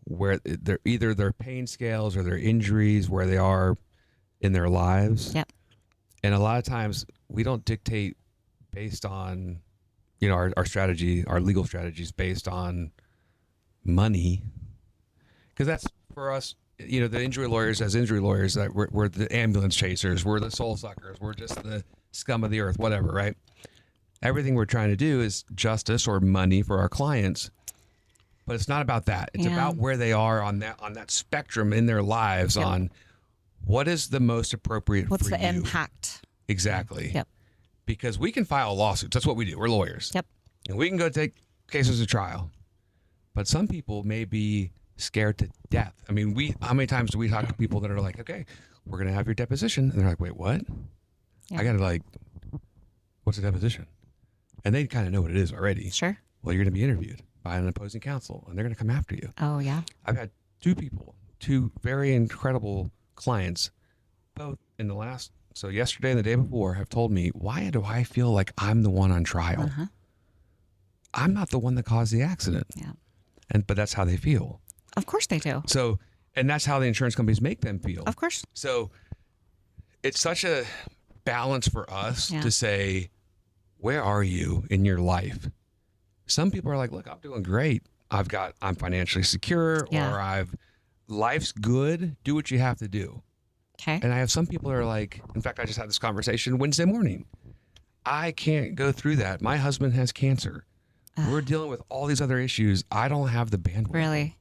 where they're either their pain scales or their injuries, where they are in their lives. Yep. And a lot of times we don't dictate based on, our strategy, our legal strategies based on money. Because that's, for us, the injury lawyers, as injury lawyers, that we're the ambulance chasers, we're the soul suckers, we're just the scum of the earth, whatever, right? Everything we're trying to do is justice or money for our clients. But it's not about that. It's about where they are on that spectrum in their lives, on what is the most appropriate What's for the you. impact? Exactly. Yep. Because we can file lawsuits. That's what we do. We're lawyers. Yep. And we can go take cases to trial. But some people may be scared to death. I mean, how many times do we talk to people that are like, okay, we're going to have your deposition. And they're like, wait, what? Yeah. I got to what's a deposition? And they kind of know what it is already. Sure. Well, you're going to be interviewed by an opposing counsel, and they're going to come after you. Oh, yeah. I've had two very incredible clients, both in the last so yesterday and the day before have told me, why do I feel like I'm the one on trial? I'm not the one that caused the accident. Yeah. But that's how they feel. Of course they do. So, and that's how the insurance companies make them feel. Of course. So it's such a balance for us to say, where are you in your life? Some people are like, look, I'm doing great. I'm financially secure, or life's good. Do what you have to do. Okay. And I have some people that are like, in fact, I just had this conversation Wednesday morning. I can't go through that. My husband has cancer. We're dealing with all these other issues. I don't have the bandwidth. Really?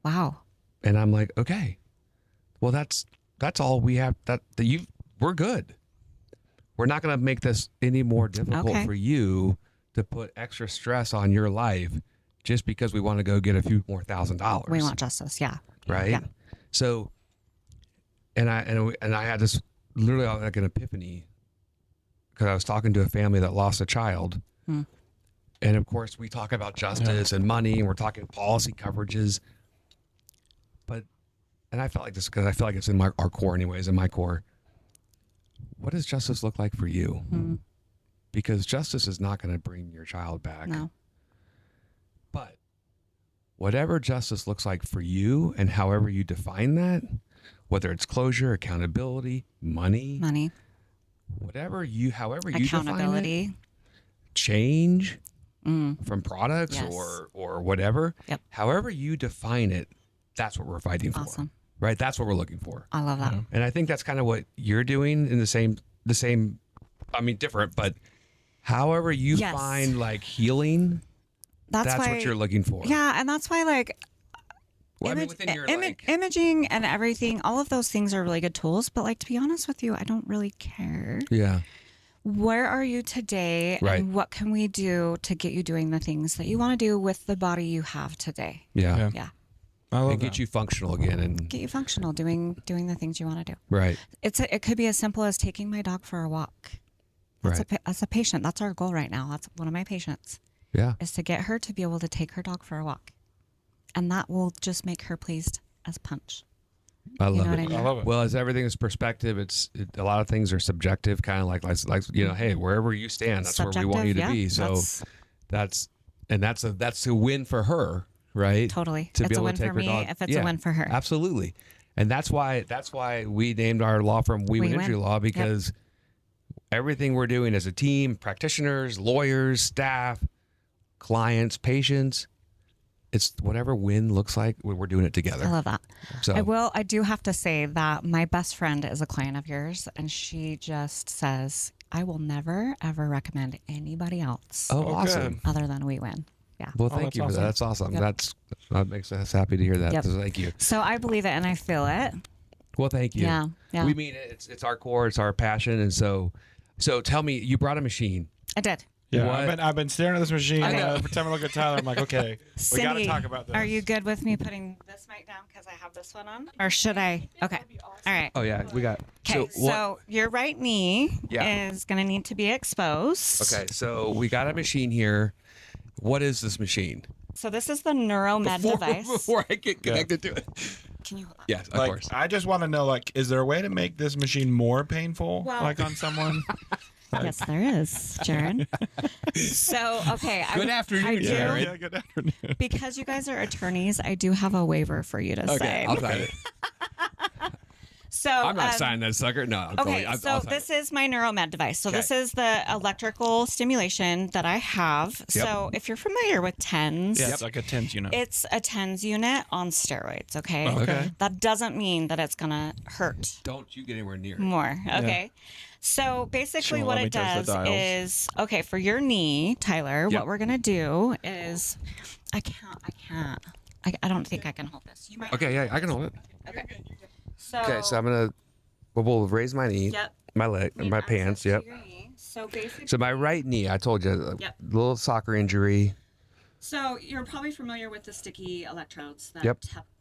Wow. And I'm like, okay, well, that's all we have. We're good. We're not going to make this any more difficult for you to put extra stress on your life just because we want to go get a few more $1,000. We want justice. Yeah. Right. Yeah. So, and I had this literally like an epiphany because I was talking to a family that lost a child. And of course we talk about justice and money, and we're talking policy coverages, and I felt like this because I feel like it's in our core anyways, in my core. What does justice look like for you? Because justice is not going to bring your child back. No. But whatever justice looks like for you and however you define that, whether it's closure, accountability, money, however you define it, change from products or whatever, however you define it, that's what we're fighting for. Awesome. Right? That's what we're looking for. I love that. And I think that's kind of what you're doing in the same, I mean, different, but however you find like healing, that's what you're looking for. Yeah. And that's why like, within your imaging and everything, all of those things are really good tools. But like, to be honest with you, I don't really care. Yeah. Where are you today? Right. And what can we do to get you doing the things that you want to do with the body you have today? Yeah. Yeah. I love and get you functional again and get you functional doing the things you want to do. Right. It could be as simple as taking my dog for a walk. That's a patient. That's our goal right now. That's one of my patients. Yeah. Is to get her to be able to take her dog for a walk. And that will just make her pleased as punch. I love it. I mean? I love it. Well, as everything is perspective, a lot of things are subjective, kind of like hey, wherever you stand, that's where we want you to be. So that's a win for her, right? Totally. To it's be a able win to take for her me dog. if it's a win for her. Absolutely. And that's why we named our law firm We Win Injury Law, because everything we're doing as a team, practitioners, lawyers, staff, clients, patients, it's whatever win looks like, we're doing it together. I love that. So I do have to say that my best friend is a client of yours, and she just says, I will never, ever recommend anybody else awesome. other than We Win. Yeah. Well, thank you for that. That's awesome. Yep. That makes us happy to hear that. So thank you. So I believe it and I feel it. Well, thank you. Yeah. We mean it. It's our core. It's our passion. And so tell me, you brought a machine. I did. Yeah, I've been staring at this machine every time I look at Tyler. I'm like, okay, we got to talk about this. Are you good with me putting this mic down because I have this one on? Or should I? Okay. All right. Oh, yeah. We got. Okay. So your right knee is going to need to be exposed. Okay. So we got a machine here. What is this machine? So this is the Neuromed device. Before I get connected to it. Can you hold on? Yes, of course. I just want to know, is there a way to make this machine more painful, on someone? Yes, there is, Jared. So, okay. Good afternoon, Jared. Yeah, good afternoon. Because you guys are attorneys, I do have a waiver for you to say. I'll sign it. So I'm not signing that sucker. No. This is my Neuromed device. So this is the electrical stimulation that I have. Yep. So if you're familiar with TENS, it's like a TENS unit. It's a TENS unit on steroids. Okay. Okay. That doesn't mean that it's gonna hurt. Don't you get anywhere near it. More. Okay. Yeah. So basically, what it does is for your knee, Tyler. What we're gonna do is, I don't think I can hold this. You might. Okay. Yeah, I can hold it. Okay. So I'm gonna. We'll raise my knee. Yep. My leg, my pants. Yep. So basically. So my right knee, I told you, little soccer injury. So you're probably familiar with the sticky electrodes that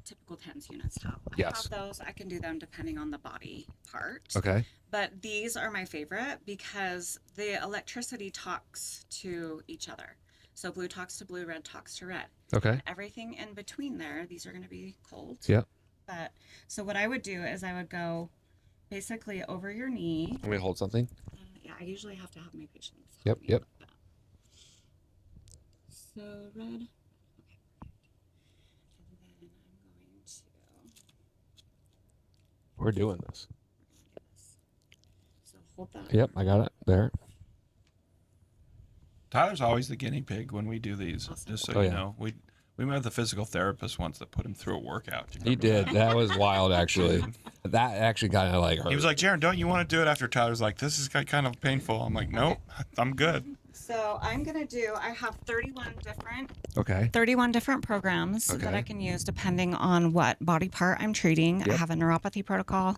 typical TENS units have. I have those. I can do them depending on the body part. Okay. But these are my favorite because the electricity talks to each other. So blue talks to blue, red talks to red. Okay. And everything in between there, these are going to be cold. Yep. But so what I would do is I would go basically over your knee. Want me to hold something? Yeah, I usually have to have my patients. Yep. So red. Okay. And then I'm going to. We're doing this. So hold that. Yep, I got it there. Tyler's always the guinea pig when we do these. Awesome. Just so you know, we met the physical therapist once that put him through a workout. He did. That was wild, actually. That actually kind of like hurt. He was like, Jaron, don't you want to do it? After Tyler's like, this is kind of painful. I'm like, nope, I'm good. So I have 31 different programs Okay. that I can use depending on what body part I'm treating. Yep. I have a neuropathy protocol.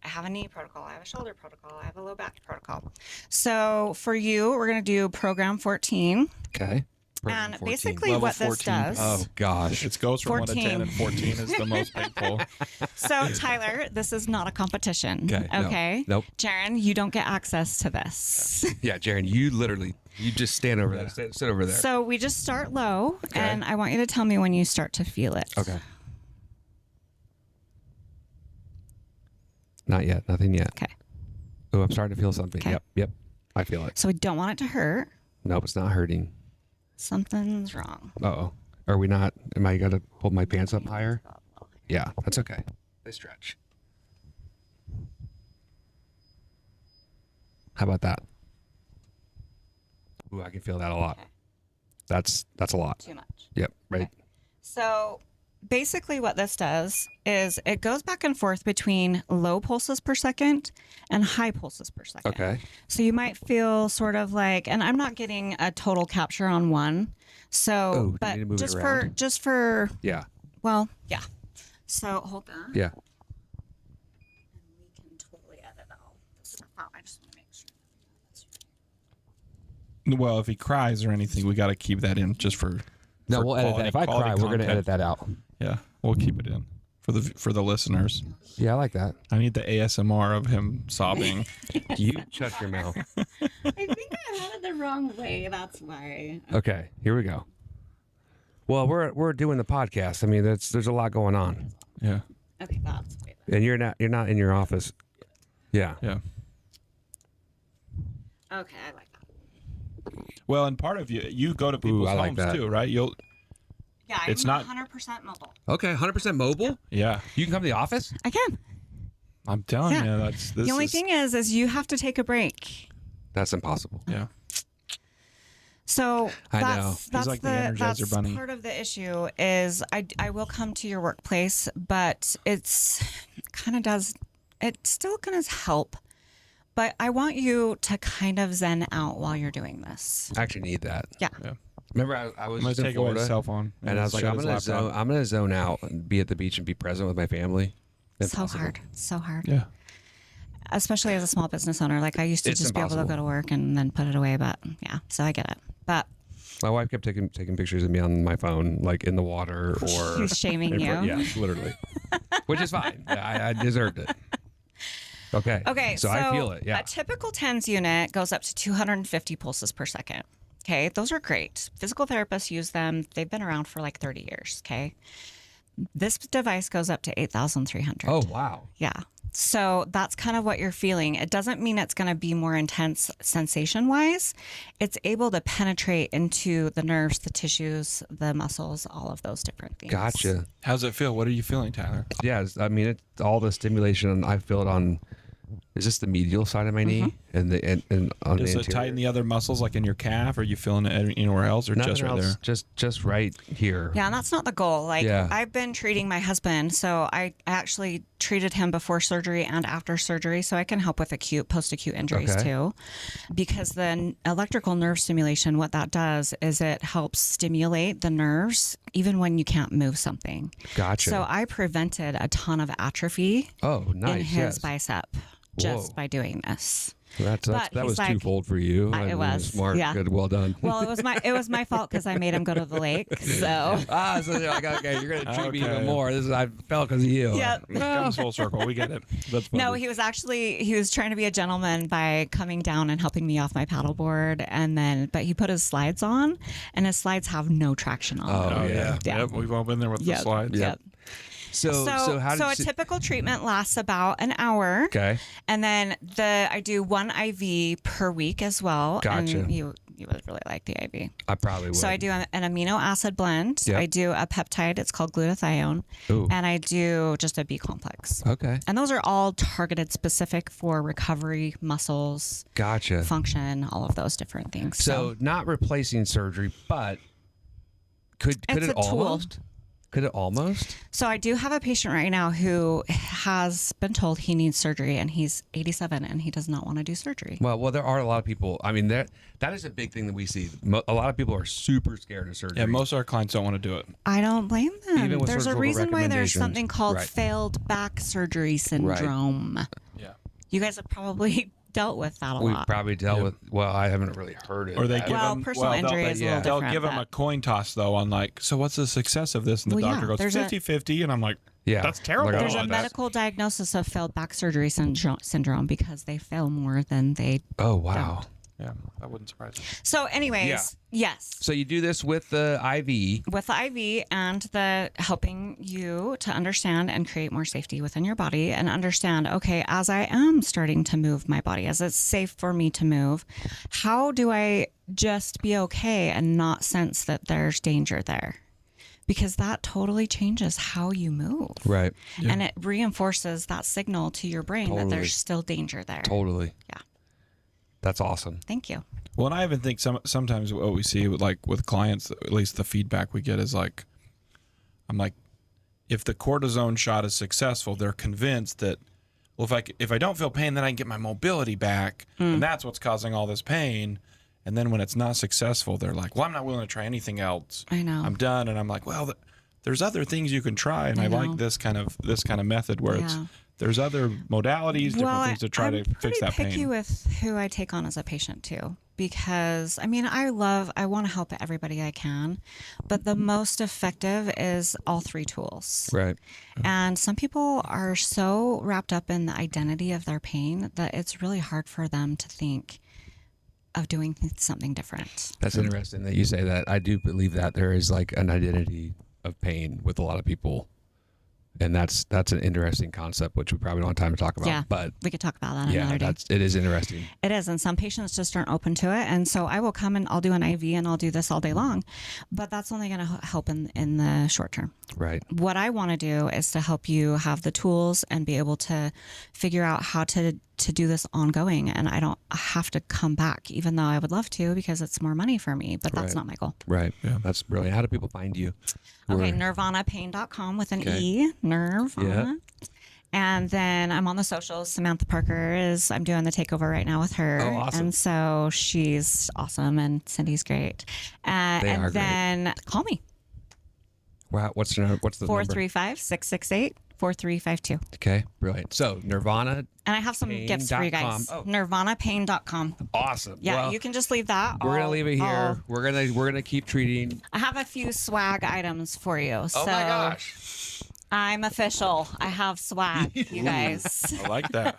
I have a knee protocol. I have a shoulder protocol. I have a low back protocol. So for you, we're going to do program 14. Okay. And 14. basically Level what this 14. does. Oh, gosh. It goes from 1 to 10, 14. and 14 is the most painful. So Tyler, this is not a competition. Okay, no. Okay. Nope. Jaron, you don't get access to this. Yeah, Jaron, you just stand over there. Sit over there. So we just start low, Okay. and I want you to tell me when you start to feel it. Okay. Not yet. Nothing yet. Okay. Oh, I'm starting to feel something. Okay. Yep. I feel it. So we don't want it to hurt. Nope, it's not hurting. Something's wrong. Uh-oh. Are we not? Am I going to hold my pants up higher? Yeah, that's okay. They stretch. How about that? Ooh, I can feel that a lot. Okay. That's a lot. Too much. Yep, right. Okay. So basically what this does is it goes back and forth between low pulses per second and high pulses per second. Okay. So you might feel sort of like, and I'm not getting a total capture on one. So, Oh, do you but need to move it just around? for, Yeah. well, yeah. So hold that. Yeah. And we can totally edit all this stuff out. I just want to make sure that's right. Well, if he cries or anything, we got to keep that in just for. No, for we'll edit that. If I quality cry, we're going to content. edit that out. Yeah, we'll keep it in for the listeners. Yeah, I like that. I need the ASMR of him sobbing. You shut your mouth. I think I had it the wrong way. That's why. Okay, here we go. Well, we're doing the podcast. I mean, there's a lot going on, Yeah, Okay, that's way better. and you're not in your office. Yeah. yeah. Okay, I like that. Well, and part of you go to people's I like homes that. too, right? Yeah, It's I'm not- 100% mobile. Okay, 100% mobile. Yeah, You can come to the office. I can. I'm telling Yeah. you, this The only is, thing is you have to take a break. That's impossible. Yeah, So I know. that's He's like the Energizer that's Bunny. part of the issue is I will come to your workplace, but it's still gonna help. But I want you to kind of zen out while you're doing this. I actually need that. Yeah. yeah. Remember, I was I'm gonna just in take away his Florida, cell phone, and I was like, shut I'm his gonna laptop. zone out and be at the beach and be present with my family. So Impossible. hard. So hard. Yeah, Especially as a small business owner. Like I used to It's just be able to impossible. go to work and then put it away. But yeah, so I get it. But My wife kept taking pictures of me on my phone, like in the water or. she was shaming you. Yeah, literally. Which is fine. I deserved it. Okay. Okay, So I feel it. Yeah. A typical TENS unit goes up to 250 pulses per second. Okay, those are great. Physical therapists use them. They've been around for like 30 years. Okay. This device goes up to 8,300. Oh wow. Yeah. So that's kind of what you're feeling. It doesn't mean it's going to be more intense sensation wise. It's able to penetrate into the nerves, the tissues, the muscles, all of those different things. Gotcha. how's it feel? What are you feeling, Tyler? Yeah. I mean, it's all the stimulation. I feel it on. Is this the medial side of my knee and on Does the it anterior? tighten the other muscles, like in your calf? Are you feeling it anywhere else, or Nothing just right else, there? Just right here. Yeah, and that's not the goal. Like Yeah. I've been treating my husband, so I actually treated him before surgery and after surgery, so I can help with post-acute injuries Okay. too. Because the electrical nerve stimulation, what that does is it helps stimulate the nerves even when you can't move something. Gotcha. So I prevented a ton of atrophy Oh, nice. in his yes. bicep just Whoa. by doing this. That But was he's like- twofold for you. It I mean, was, smart. yeah. Good. Well done. Well, it was my fault because I made him go to the lake. So So you're like, okay, you're gonna treat me Okay. even more. I fell because of you. yeah. It comes full circle. We get it. That's funny. No, he was trying to be a gentleman by coming down and helping me off my paddleboard, but he put his slides on, and his slides have no traction on them. Oh, yeah. Yeah. Yep, we've all been there with the Yep. slides. Yep. So how a did typical treatment lasts about an hour. Okay. And then I do 1 IV per week as well. Gotcha. And you would really like the IV. I probably would. So I do an amino acid blend. Yep. I do a peptide. It's called glutathione. Ooh. And I do just a B complex. Okay. And those are all targeted specific for recovery, muscles, Gotcha. function, all of those different things. So not replacing surgery, but could It's it a tool. almost? Could it almost? So I do have a patient right now who has been told he needs surgery, and he's 87 and he does not want to do surgery. Well, there are a lot of people. I mean, that is a big thing that we see. A lot of people are super scared of surgery. Yeah, most of our clients don't want to do it. I don't blame them. Even with There's a surgical reason why there's recommendations. something called Right. failed back surgery syndrome. Yeah. You guys have probably dealt with that a We've lot. probably dealt with. Well, I haven't really heard it. Or they give Well, them personal injury is a little They'll different, give them but- a coin toss though on like, so what's the success of this? And the Well, yeah, doctor goes there's a- 50-50, and I'm like, Yeah. that's terrible. Like, I There's don't a want that. medical diagnosis of failed back surgery syndrome because they fail more than they. Oh wow. Yeah, that wouldn't surprise me. So, anyways, Yeah. yes. So you do this with the IV. With the IV and the helping you to understand and create more safety within your body and understand, okay, as I am starting to move my body, as it's safe for me to move, how do I just be okay and not sense that there's danger there? Because that totally changes how you move. Right. And it reinforces that signal to your brain that Totally. there's still danger there. Totally. Yeah. That's awesome. Thank you. Well, and I even think sometimes what we see with clients, at least the feedback we get is like, I'm like, if the cortisone shot is successful, they're convinced that, well, if I don't feel pain, then I can get my mobility back, and that's what's causing all this pain. And then when it's not successful, they're like, well, I'm not willing to try anything else. I know. I'm done. And I'm like, well, there's other things you can try, and I know. like this kind of method where Yeah. there's other modalities, different things to try to fix that I'm pretty picky pain. with who I take on as a patient too, because I mean, I want to help everybody I can, but the most effective is all 3 tools. Right. And some people are so wrapped up in the identity of their pain that it's really hard for them to think of doing something different. That's interesting that you say that. I do believe that there is like an identity of pain with a lot of people. And that's an interesting concept, which we probably don't have time to talk about. Yeah, But we could talk about that yeah, another day. it is interesting. It is, and some patients just aren't open to it. And so I will come and I'll do an IV and I'll do this all day long, but that's only going to help in the short term. Right. What I want to do is to help you have the tools and be able to figure out how to do this ongoing. And I don't have to come back, even though I would love to, because it's more money for me, but that's Right. not my goal. Right. Yeah. That's brilliant. How do people find you? Okay, Where- NirvanaPain.com with an Okay. E, Nirvana. Yeah. And then I'm on the socials. Samantha Parker I'm doing the takeover right now with her. Oh, awesome. And so she's awesome and Cindy's great. They are and great. then call me, Wow. What's the number? 435-668-4352. Okay. Brilliant. So Nervana. And I have some gifts for you guys. Oh. NirvanaPain.com. Awesome. Yeah, Well, you can just leave that. we're gonna leave it here. We're gonna keep treating. I have a few swag items for you. Oh my gosh. I'm official. I have swag, you guys. I like that.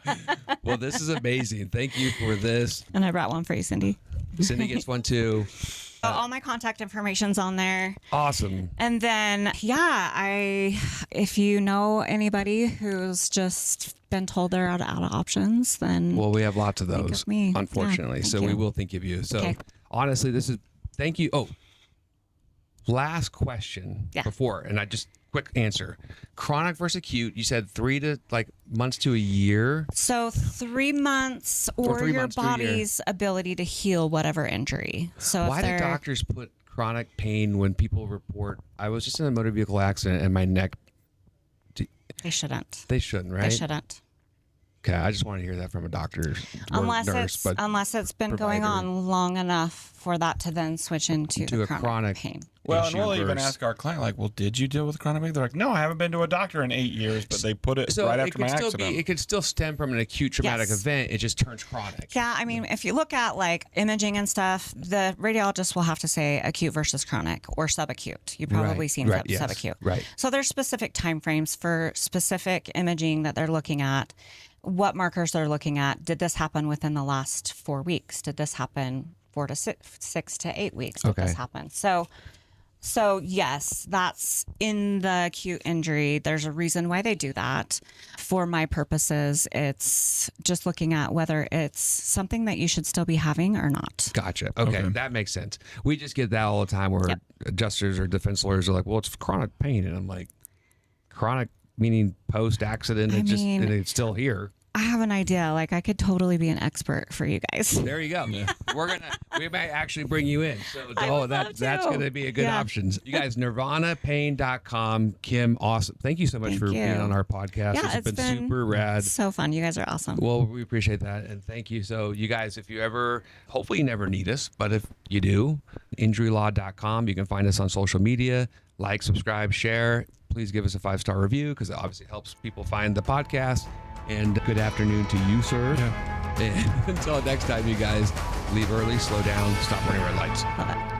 Well, this is amazing. Thank you for this. And I brought one for you, Cindy. Cindy gets one too. All my contact information's on there. Awesome. And then, if you know anybody who's just been told they're out of options, then Well, we have lots of Think those, of me. unfortunately. Yeah, so thank we you. will think of you. So Okay. honestly, thank you. Oh, last question Yeah. before, and I just quick answer. Chronic versus acute, you said 3 to months to a year. so 3 months or 3 your months to a year. body's ability to heal whatever injury. So Why if do they're, doctors put chronic pain when people report, I was just in a motor vehicle accident and my neck, they shouldn't. they shouldn't, right? They shouldn't. Okay, I just want to hear that from a doctor or Unless nurse, but it's been going provider. on long enough for that to then switch into To the a chronic pain. Well, and issue we'll even versus- ask our client, like, well, did you deal with chronic pain? They're like, no, I haven't been to a doctor in 8 years, but they put it So right it after my could still accident. it could still stem from an acute traumatic Yes. event. It just turns chronic. Yeah, I mean, if you look at like imaging and stuff, the radiologist will have to say acute versus chronic or subacute. You've probably Right, seen right, yes, subacute. right. So there's specific timeframes for specific imaging that they're looking at, what markers they're looking at. Did this happen within the last 4 weeks? Did this happen 4 to 6 to 8 weeks? Did Okay. this happen? So So yes, that's in the acute injury. There's a reason why they do that. For my purposes, it's just looking at whether it's something that you should still be having or not. Gotcha. Okay. That makes sense. We just get that all the time where adjusters or defense lawyers are like, well, it's chronic pain. And I'm like, chronic meaning post-accident and it's still here. I have an idea. Like, I could totally be an expert for you guys. There you go. Yeah. We might actually bring you in. So that's going to be a good option. You guys, NirvanaPain.com. Kim, awesome. Thank you so much for being on our podcast. Yeah, it's been super rad. So fun. You guys are awesome. Well, we appreciate that. And thank you. So you guys, if you ever, hopefully you never need us, but if you do, injurylaw.com. You can find us on social media. Like, subscribe, share. Please give us a 5-star review because it obviously helps people find the podcast. And good afternoon to you, sir. Yeah. And until next time, you guys, leave early, slow down, stop running red lights. Love it.